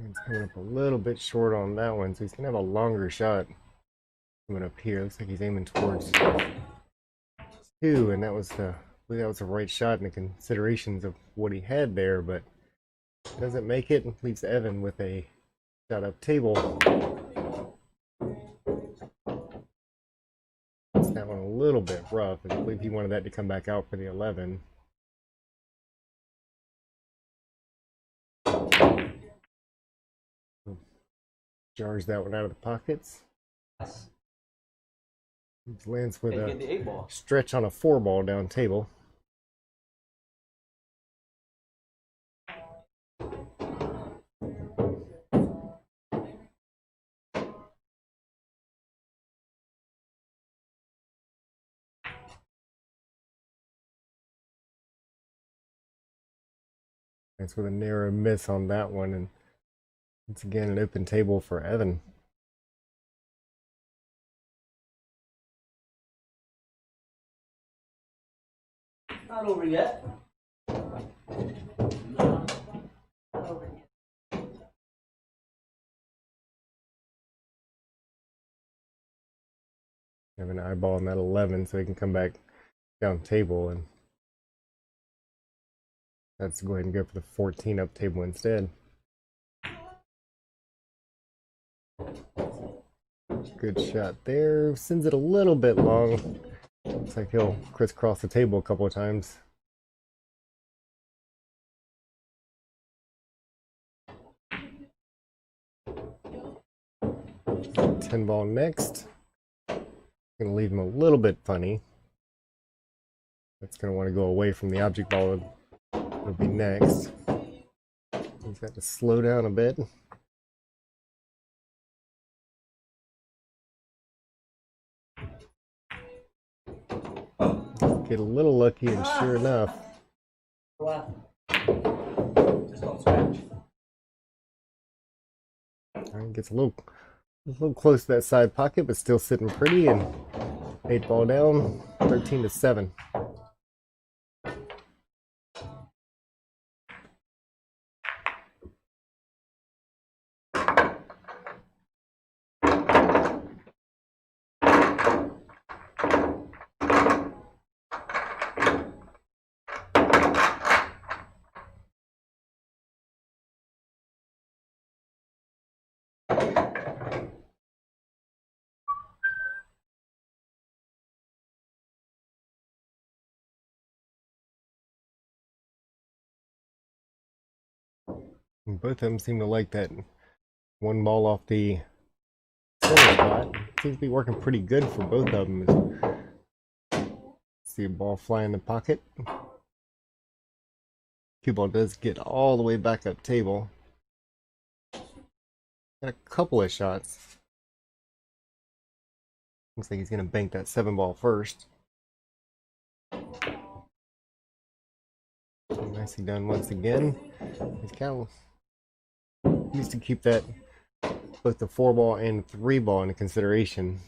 He's coming up a little bit short on that one, so he's gonna have a longer shot coming up here. Looks like he's aiming towards 2, and that was the right shot in the considerations of what he had there, but doesn't make it and leaves Evan with a shot up table. It's that one a little bit rough. I believe he wanted that to come back out for the 11. Jars that one out of the pockets. Lands with a stretch on a 4 ball down table. That's with a narrow miss on that one, and once again an open table for Evan. Not over yet. Have an eyeball on that 11 so he can come back down table, and let's go ahead and go for the 14 up table instead. Good shot there. Sends it a little bit long. Looks like he'll crisscross the table a couple of times. 10 ball next. Gonna leave him a little bit funny. That's gonna want to go away from the object ball. It'll be next. He's got to slow down a bit. Get a little lucky, and sure enough, Just don't scratch. gets a little close to that side pocket, but still sitting pretty. And 8-ball down, 13-7. Both of them seem to like that one ball off the center spot. Seems to be working pretty good for both of them. See a ball fly in the pocket. Cue ball does get all the way back up table. Got a couple of shots. Looks like he's going to bank that 7-ball first. Nicely done once again. He's kind of used to keep that both the 4-ball and 3-ball into consideration.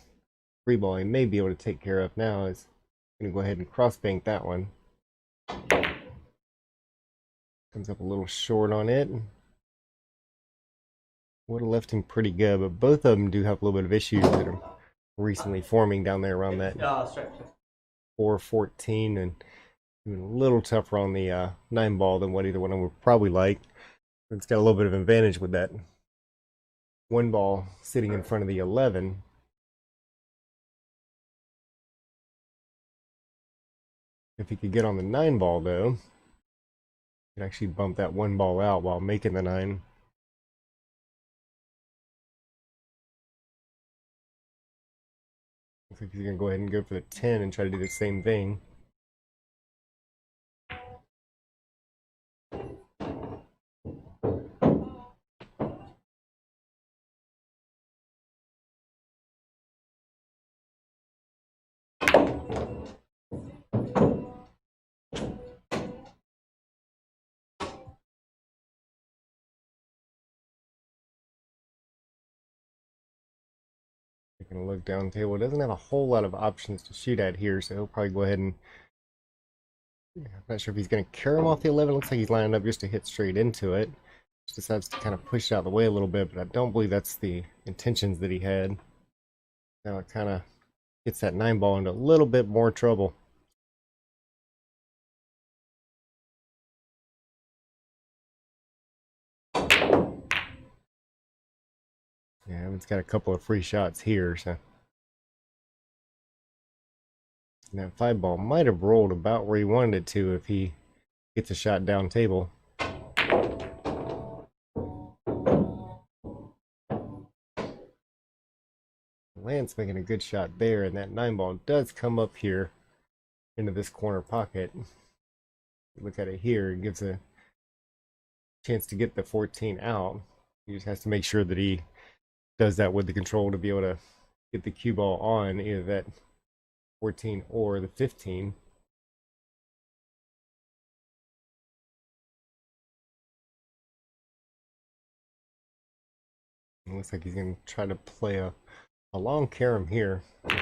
3-ball he may be able to take care of now. Is going to go ahead and cross bank that one. Comes up a little short on it. Would have left him pretty good, but both of them do have a little bit of issues that are recently forming down there around that 4-14, and even a little tougher on the 9-ball than what either one of them would probably like. It's got a little bit of advantage with that 1-ball sitting in front of the 11. If he could get on the 9-ball though, he could actually bump that 1-ball out while making the 9. Looks like he's going to go ahead and go for the 10 and try to do the same thing. Taking a look down table, doesn't have a whole lot of options to shoot at here, so he'll probably go ahead and, I'm not sure if he's going to carry him off the 11. Looks like he's lining up just to hit straight into it. Just decides to kind of push it out of the way a little bit, but I don't believe that's the intentions that he had. Now it kind of gets that 9-ball into a little bit more trouble. Yeah, it's got a couple of free shots here, so. And that 5-ball might have rolled about where he wanted it to if he gets a shot down table. Lance making a good shot there, and that 9-ball does come up here into this corner pocket. Look at it here, it gives a chance to get the 14 out. He just has to make sure that he does that with the control to be able to get the cue ball on either that 14 or the 15. It looks like he's going to try to play a long carom here. But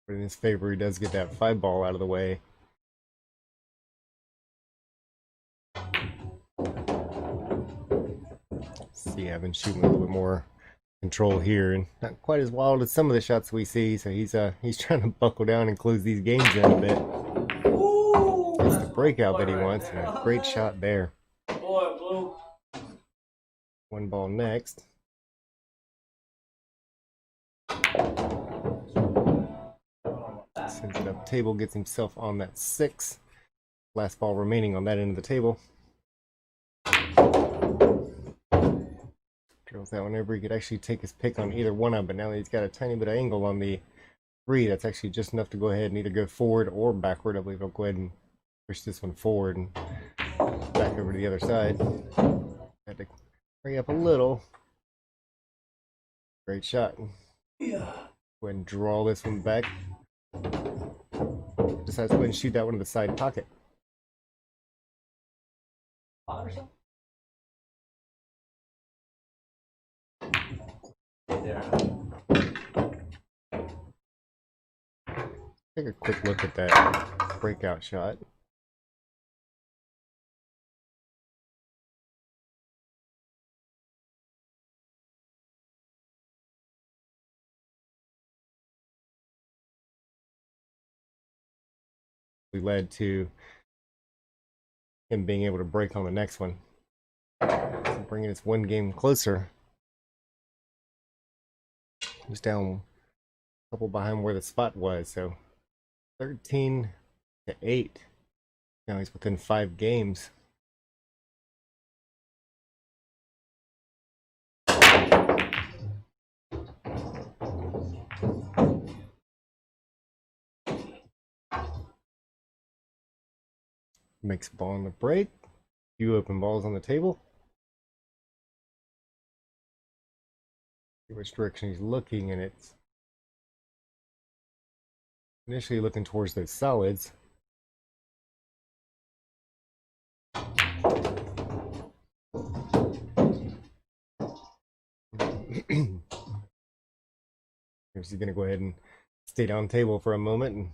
in his favor, he does get that 5-ball out of the way. See, I've been shooting a little bit more control here, and not quite as wild as some of the shots we see. So he's trying to buckle down and close these games in a bit. It's the breakout that he wants, and a great shot there. 1-ball next. Sends it up table, gets himself on that 6. Last ball remaining on that end of the table. Drills that whenever he could actually take his pick on either one of them, but now he's got a tiny bit of angle on the 3. That's actually just enough to go ahead and either go forward or backward. I believe he'll go ahead and push this one forward and back over to the other side. Had to hurry up a little. Great shot. Yeah. Go ahead and draw this one back. Decides to go ahead and shoot that one in the side pocket. Take a quick look at that breakout shot. Led to him being able to break on the next one. So bringing us one game closer. He's down a couple behind where the spot was, so 13-8. Now he's within 5 games. Makes a ball on the break. Few open balls on the table. See which direction he's looking, and it's initially looking towards those solids. He's going to go ahead and stay down table for a moment, and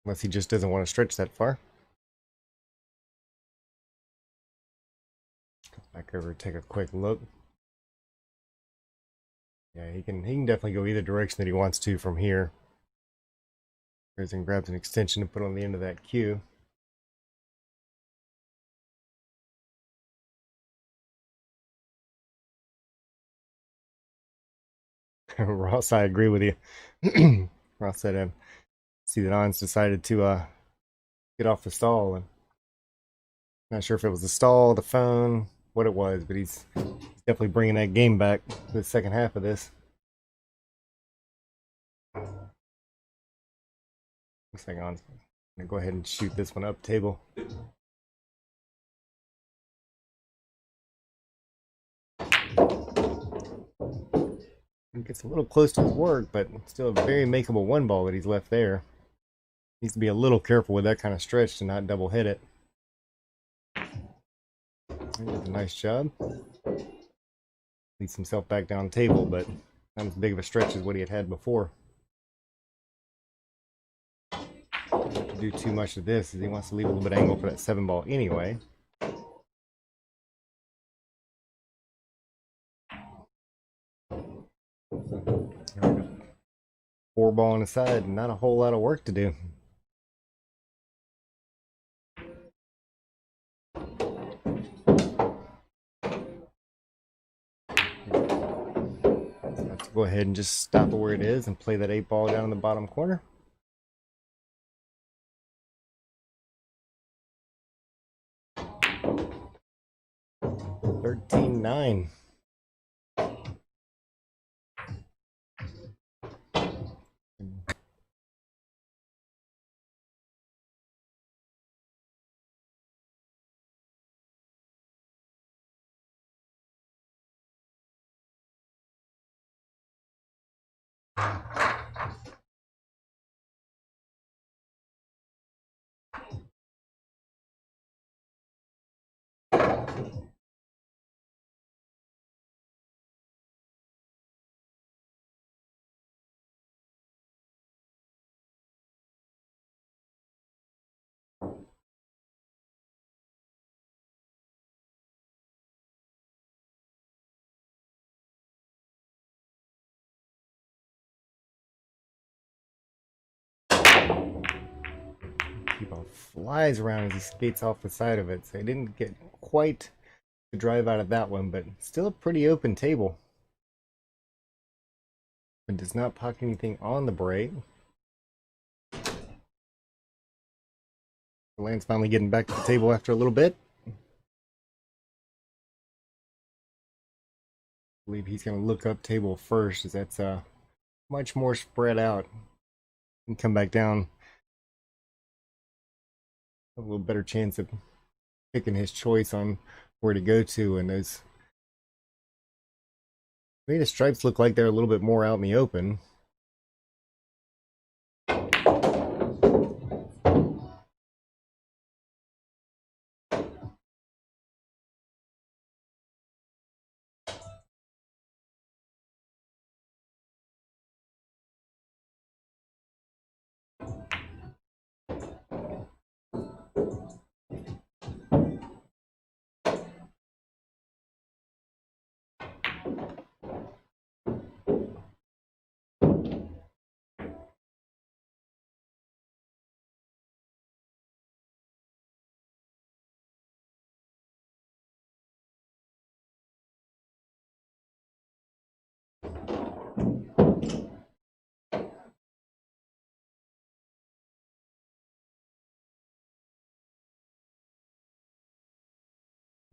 unless he just doesn't want to stretch that far. Back over, take a quick look. Yeah, he can definitely go either direction that he wants to from here. Goes and grabs an extension to put on the end of that cue. Ross, I agree with you. Ross said, see that Ons decided to get off the stall, and not sure if it was the stall, the phone, what it was, but he's definitely bringing that game back to the second half of this. Looks like Ons gonna go ahead and shoot this one up table. He gets a little close to his work, but still a very makeable one ball that he's left there. Needs to be a little careful with that kind of stretch to not double hit it. He does a nice job. Leads himself back down table, but not as big of a stretch as what he had before. Not to do too much of this, as he wants to leave a little bit of angle for that 7 ball anyway. Four ball on the side, and not a whole lot of work to do. Let's go ahead and just stop it where it is and play that 8 ball down in the bottom corner. $13-9. Ball flies around as he skates off the side of it, so he didn't get quite the drive out of that one, but still a pretty open table. But does not pocket anything on the break. The land's finally getting back to the table after a little bit. believe he's going to look up table first, as that's much more spread out, and come back down. A little better chance of picking his choice on where to go to, and those made the stripes look like they're a little bit more out in the open.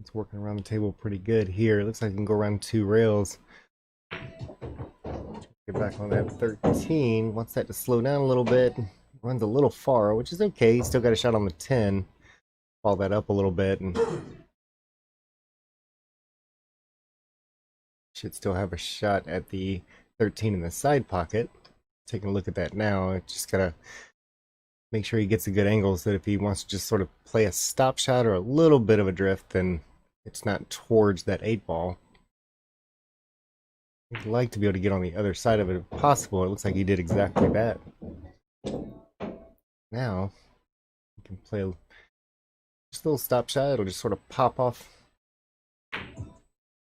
It's working around the table pretty good here. It looks like I can go around 2 rails. Get back on that 13. Wants that to slow down a little bit. Runs a little far, which is okay. He's still got a shot on the 10. Follow that up a little bit, and should still have a shot at the 13 in the side pocket. Taking a look at that now. Just gotta make sure he gets a good angle so that if he wants to just sort of play a stop shot or a little bit of a drift, then it's not towards that 8 ball. I'd like to be able to get on the other side of it if possible. It looks like he did exactly that. Now, you can play just a little stop shot. It'll just sort of pop off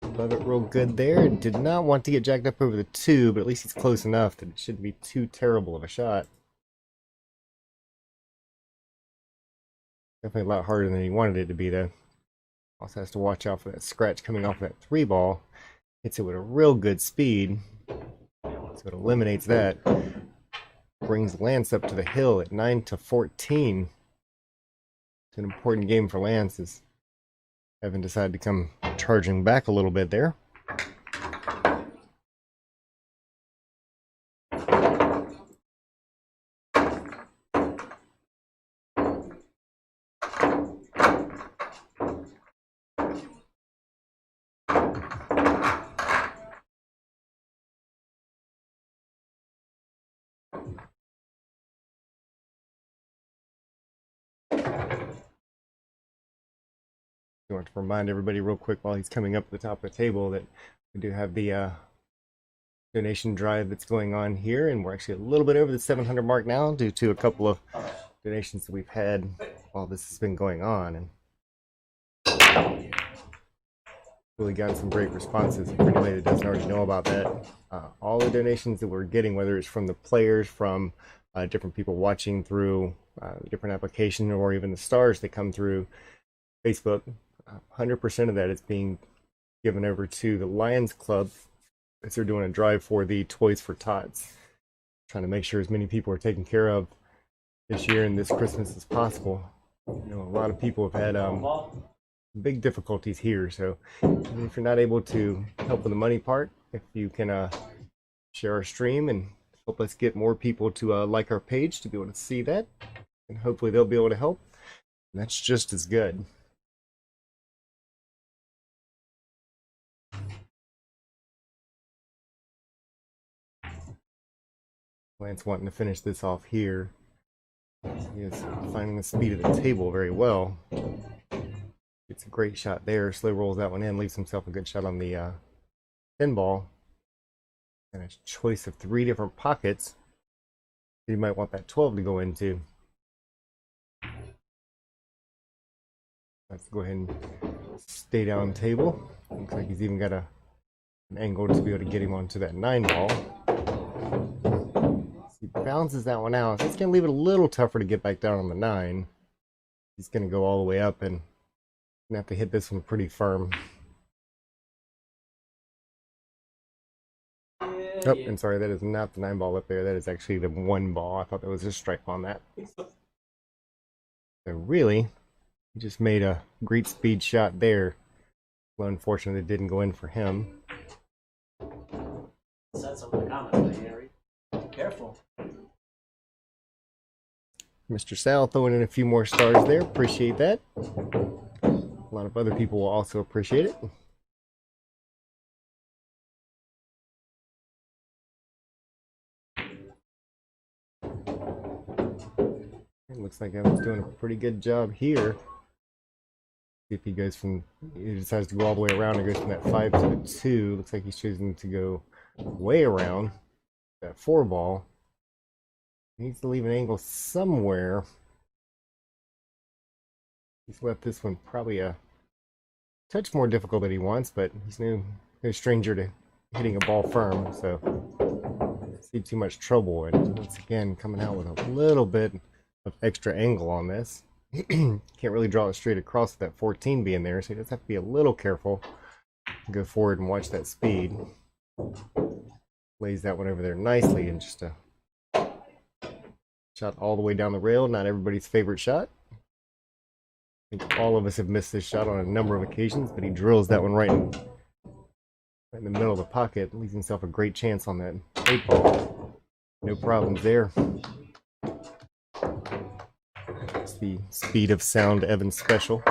above it real good there. Did not want to get jacked up over the 2, but at least he's close enough that it shouldn't be too terrible of a shot. Definitely a lot harder than he wanted it to be, though. Also has to watch out for that scratch coming off that 3 ball. Hits it with a real good speed, so it eliminates that. Brings Lance up to the hill at 9-14. It's an important game for Lance, as Evan decided to come charging back a little bit there. I want to remind everybody real quick while he's coming up to the top of the table that we do have the donation drive that's going on here, and we're actually a little bit over the 700 mark now due to a couple of donations that we've had while this has been going on, and really gotten some great responses. For anybody that doesn't already know about that, all the donations that we're getting, whether it's from the players, from different people watching through different applications, or even the stars that come through Facebook, 100% of that is being given over to the Lions Club as they're doing a drive for the Toys for Tots. Trying to make sure as many people are taken care of this year and this Christmas as possible. You know, a lot of people have had big difficulties here, so even if you're not able to help with the money part, if you can share our stream and help us get more people to like our page to be able to see that, and hopefully they'll be able to help, and that's just as good. Lance wanting to finish this off here. He is finding the speed of the table very well. It's a great shot there. Slow rolls that one in, leaves himself a good shot on the 10 ball. And a choice of 3 different pockets that you might want that 12 to go into. Let's go ahead and stay down table. Looks like he's even got an angle to be able to get him onto that 9 ball. He bounces that one out. So it's going to leave it a little tougher to get back down on the 9. He's going to go all the way up and going to have to hit this one pretty firm. Oh, and sorry, that is not the 9 ball up there. That is actually the 1 ball. I thought there was a stripe on that. So really, he just made a great speed shot there. Well, unfortunately, it didn't go in for him. Said some in the comments, but you didn't read. Careful. Mr. Sal throwing in a few more stars there. Appreciate that. A lot of other people will also appreciate it. It looks like Evan's doing a pretty good job here. If he goes from, he decides to go all the way around and goes from that 5 to the 2. Looks like he's choosing to go way around that 4 ball. He needs to leave an angle somewhere. He's left this one probably a touch more difficult than he wants, but he's no stranger to hitting a ball firm, so don't see too much trouble. And once again, coming out with a little bit of extra angle on this. Can't really draw it straight across with that 14 being there, so he does have to be a little careful. Go forward and watch that speed. Lays that one over there nicely, and just a shot all the way down the rail. Not everybody's favorite shot. I think all of us have missed this shot on a number of occasions, but he drills that one right in the middle of the pocket. Leaves himself a great chance on that 8 ball. No problems there. It's the speed of sound Evans special.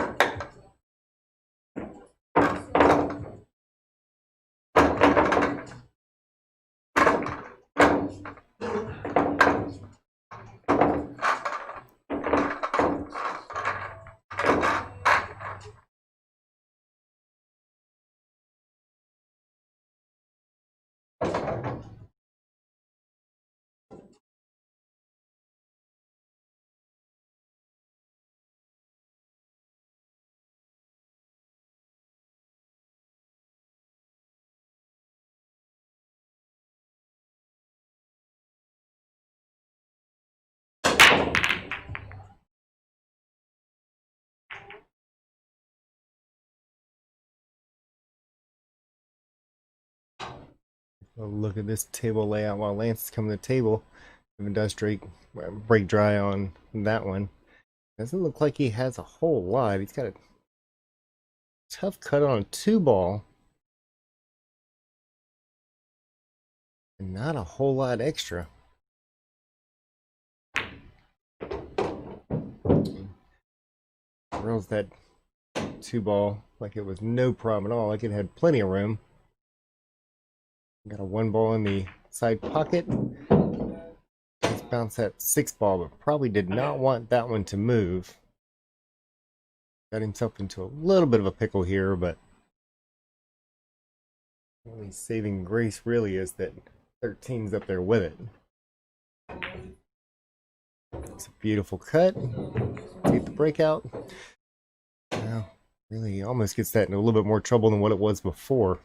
Look at this table layout while Lance is coming to the table. Evan does break dry on that one. Doesn't look like he has a whole lot. He's got a tough cut on a 2 ball. And not a whole lot extra. Rolls that 2 ball like it was no problem at all. Like it had plenty of room. Got a 1 ball in the side pocket. Let's bounce that 6 ball, but probably did not want that one to move. Got himself into a little bit of a pickle here, but the only saving grace really is that 13's up there with it. It's a beautiful cut. Let's get the breakout. Now, really almost gets that in a little bit more trouble than what it was before.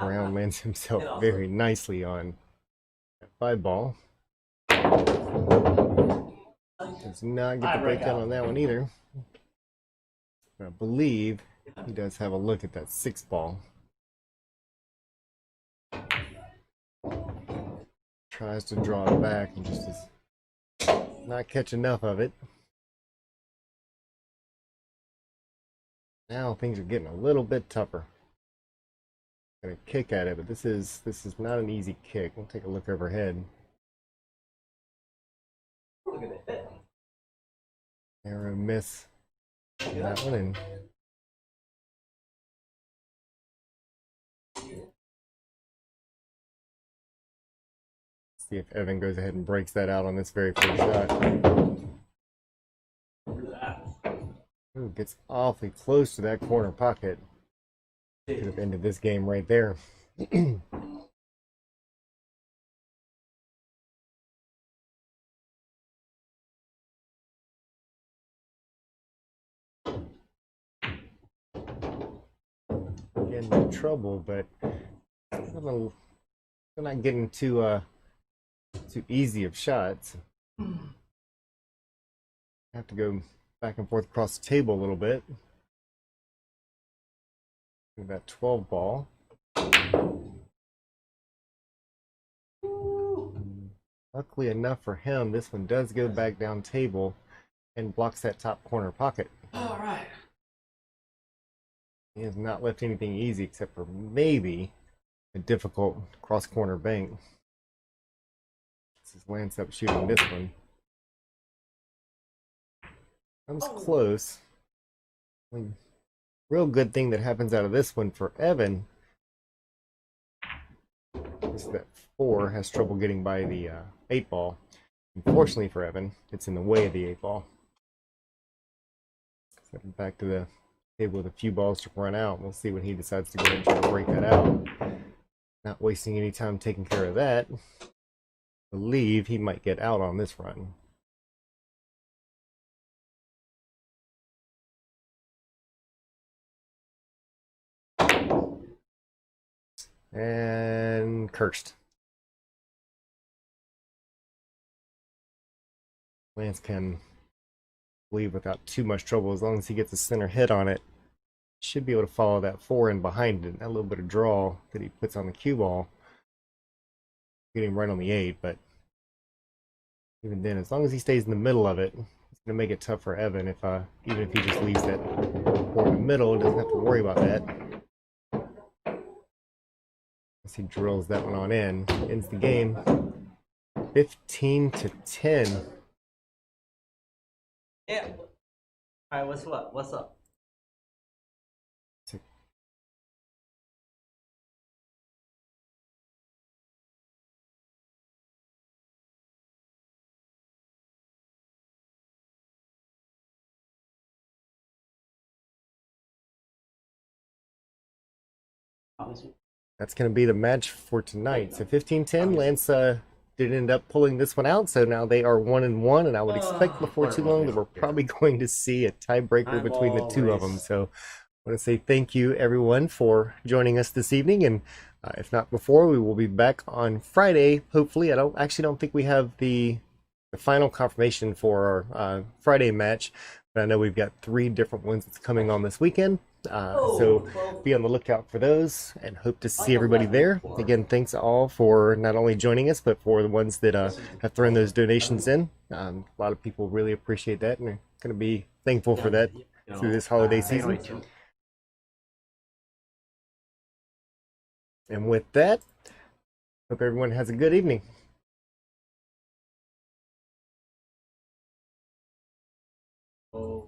Brown lands himself very nicely on that 5 ball. Does not get the breakout on that one either. I believe he does have a look at that 6 ball. Tries to draw it back and just does not catch enough of it. Now things are getting a little bit tougher. Gonna kick at it, but this is not an easy kick. We'll take a look overhead. Look at it. Arrow miss on that one, and see if Evan goes ahead and breaks that out on this very first shot. Ooh, gets awfully close to that corner pocket. Could have ended this game right there. Again, no trouble, but I'm not getting too easy of shots. Have to go back and forth across the table a little bit. That 12 ball. Luckily enough for him, this one does go back down table and blocks that top corner pocket. All right. He has not left anything easy except for maybe a difficult cross corner bank. This is Lance up shooting this one. Comes close. Real good thing that happens out of this one for Evan is that 4 has trouble getting by the 8 ball. Unfortunately for Evan, it's in the way of the 8 ball. Stepping back to the table with a few balls to run out. We'll see when he decides to go ahead and try to break that out. Not wasting any time taking care of that. I believe he might get out on this run. And cursed. Lance can leave without too much trouble as long as he gets a center hit on it. Should be able to follow that 4 in behind it. That little bit of draw that he puts on the cue ball, getting right on the 8. But even then, as long as he stays in the middle of it, it's gonna make it tough for Evan. If even if he just leaves that 4 in the middle, doesn't have to worry about that. As he drills that one on in, ends the game 15-10. Yeah. All right. What's up? What's up? That's going to be the match for tonight. So 15-10, Lance did end up pulling this one out, so now they are 1-1, and I would expect before too long that we're probably going to see a tiebreaker between the two of them. So I want to say thank you, everyone, for joining us this evening, and if not before, we will be back on Friday, hopefully. I don't think we have the final confirmation for our Friday match, but I know we've got 3 different ones that's coming on this weekend. So be on the lookout for those and hope to see everybody there. Again, thanks all for not only joining us, but for the ones that have thrown those donations in. A lot of people really appreciate that and are going to be thankful for that through this holiday season. And with that, hope everyone has a good evening. Oh.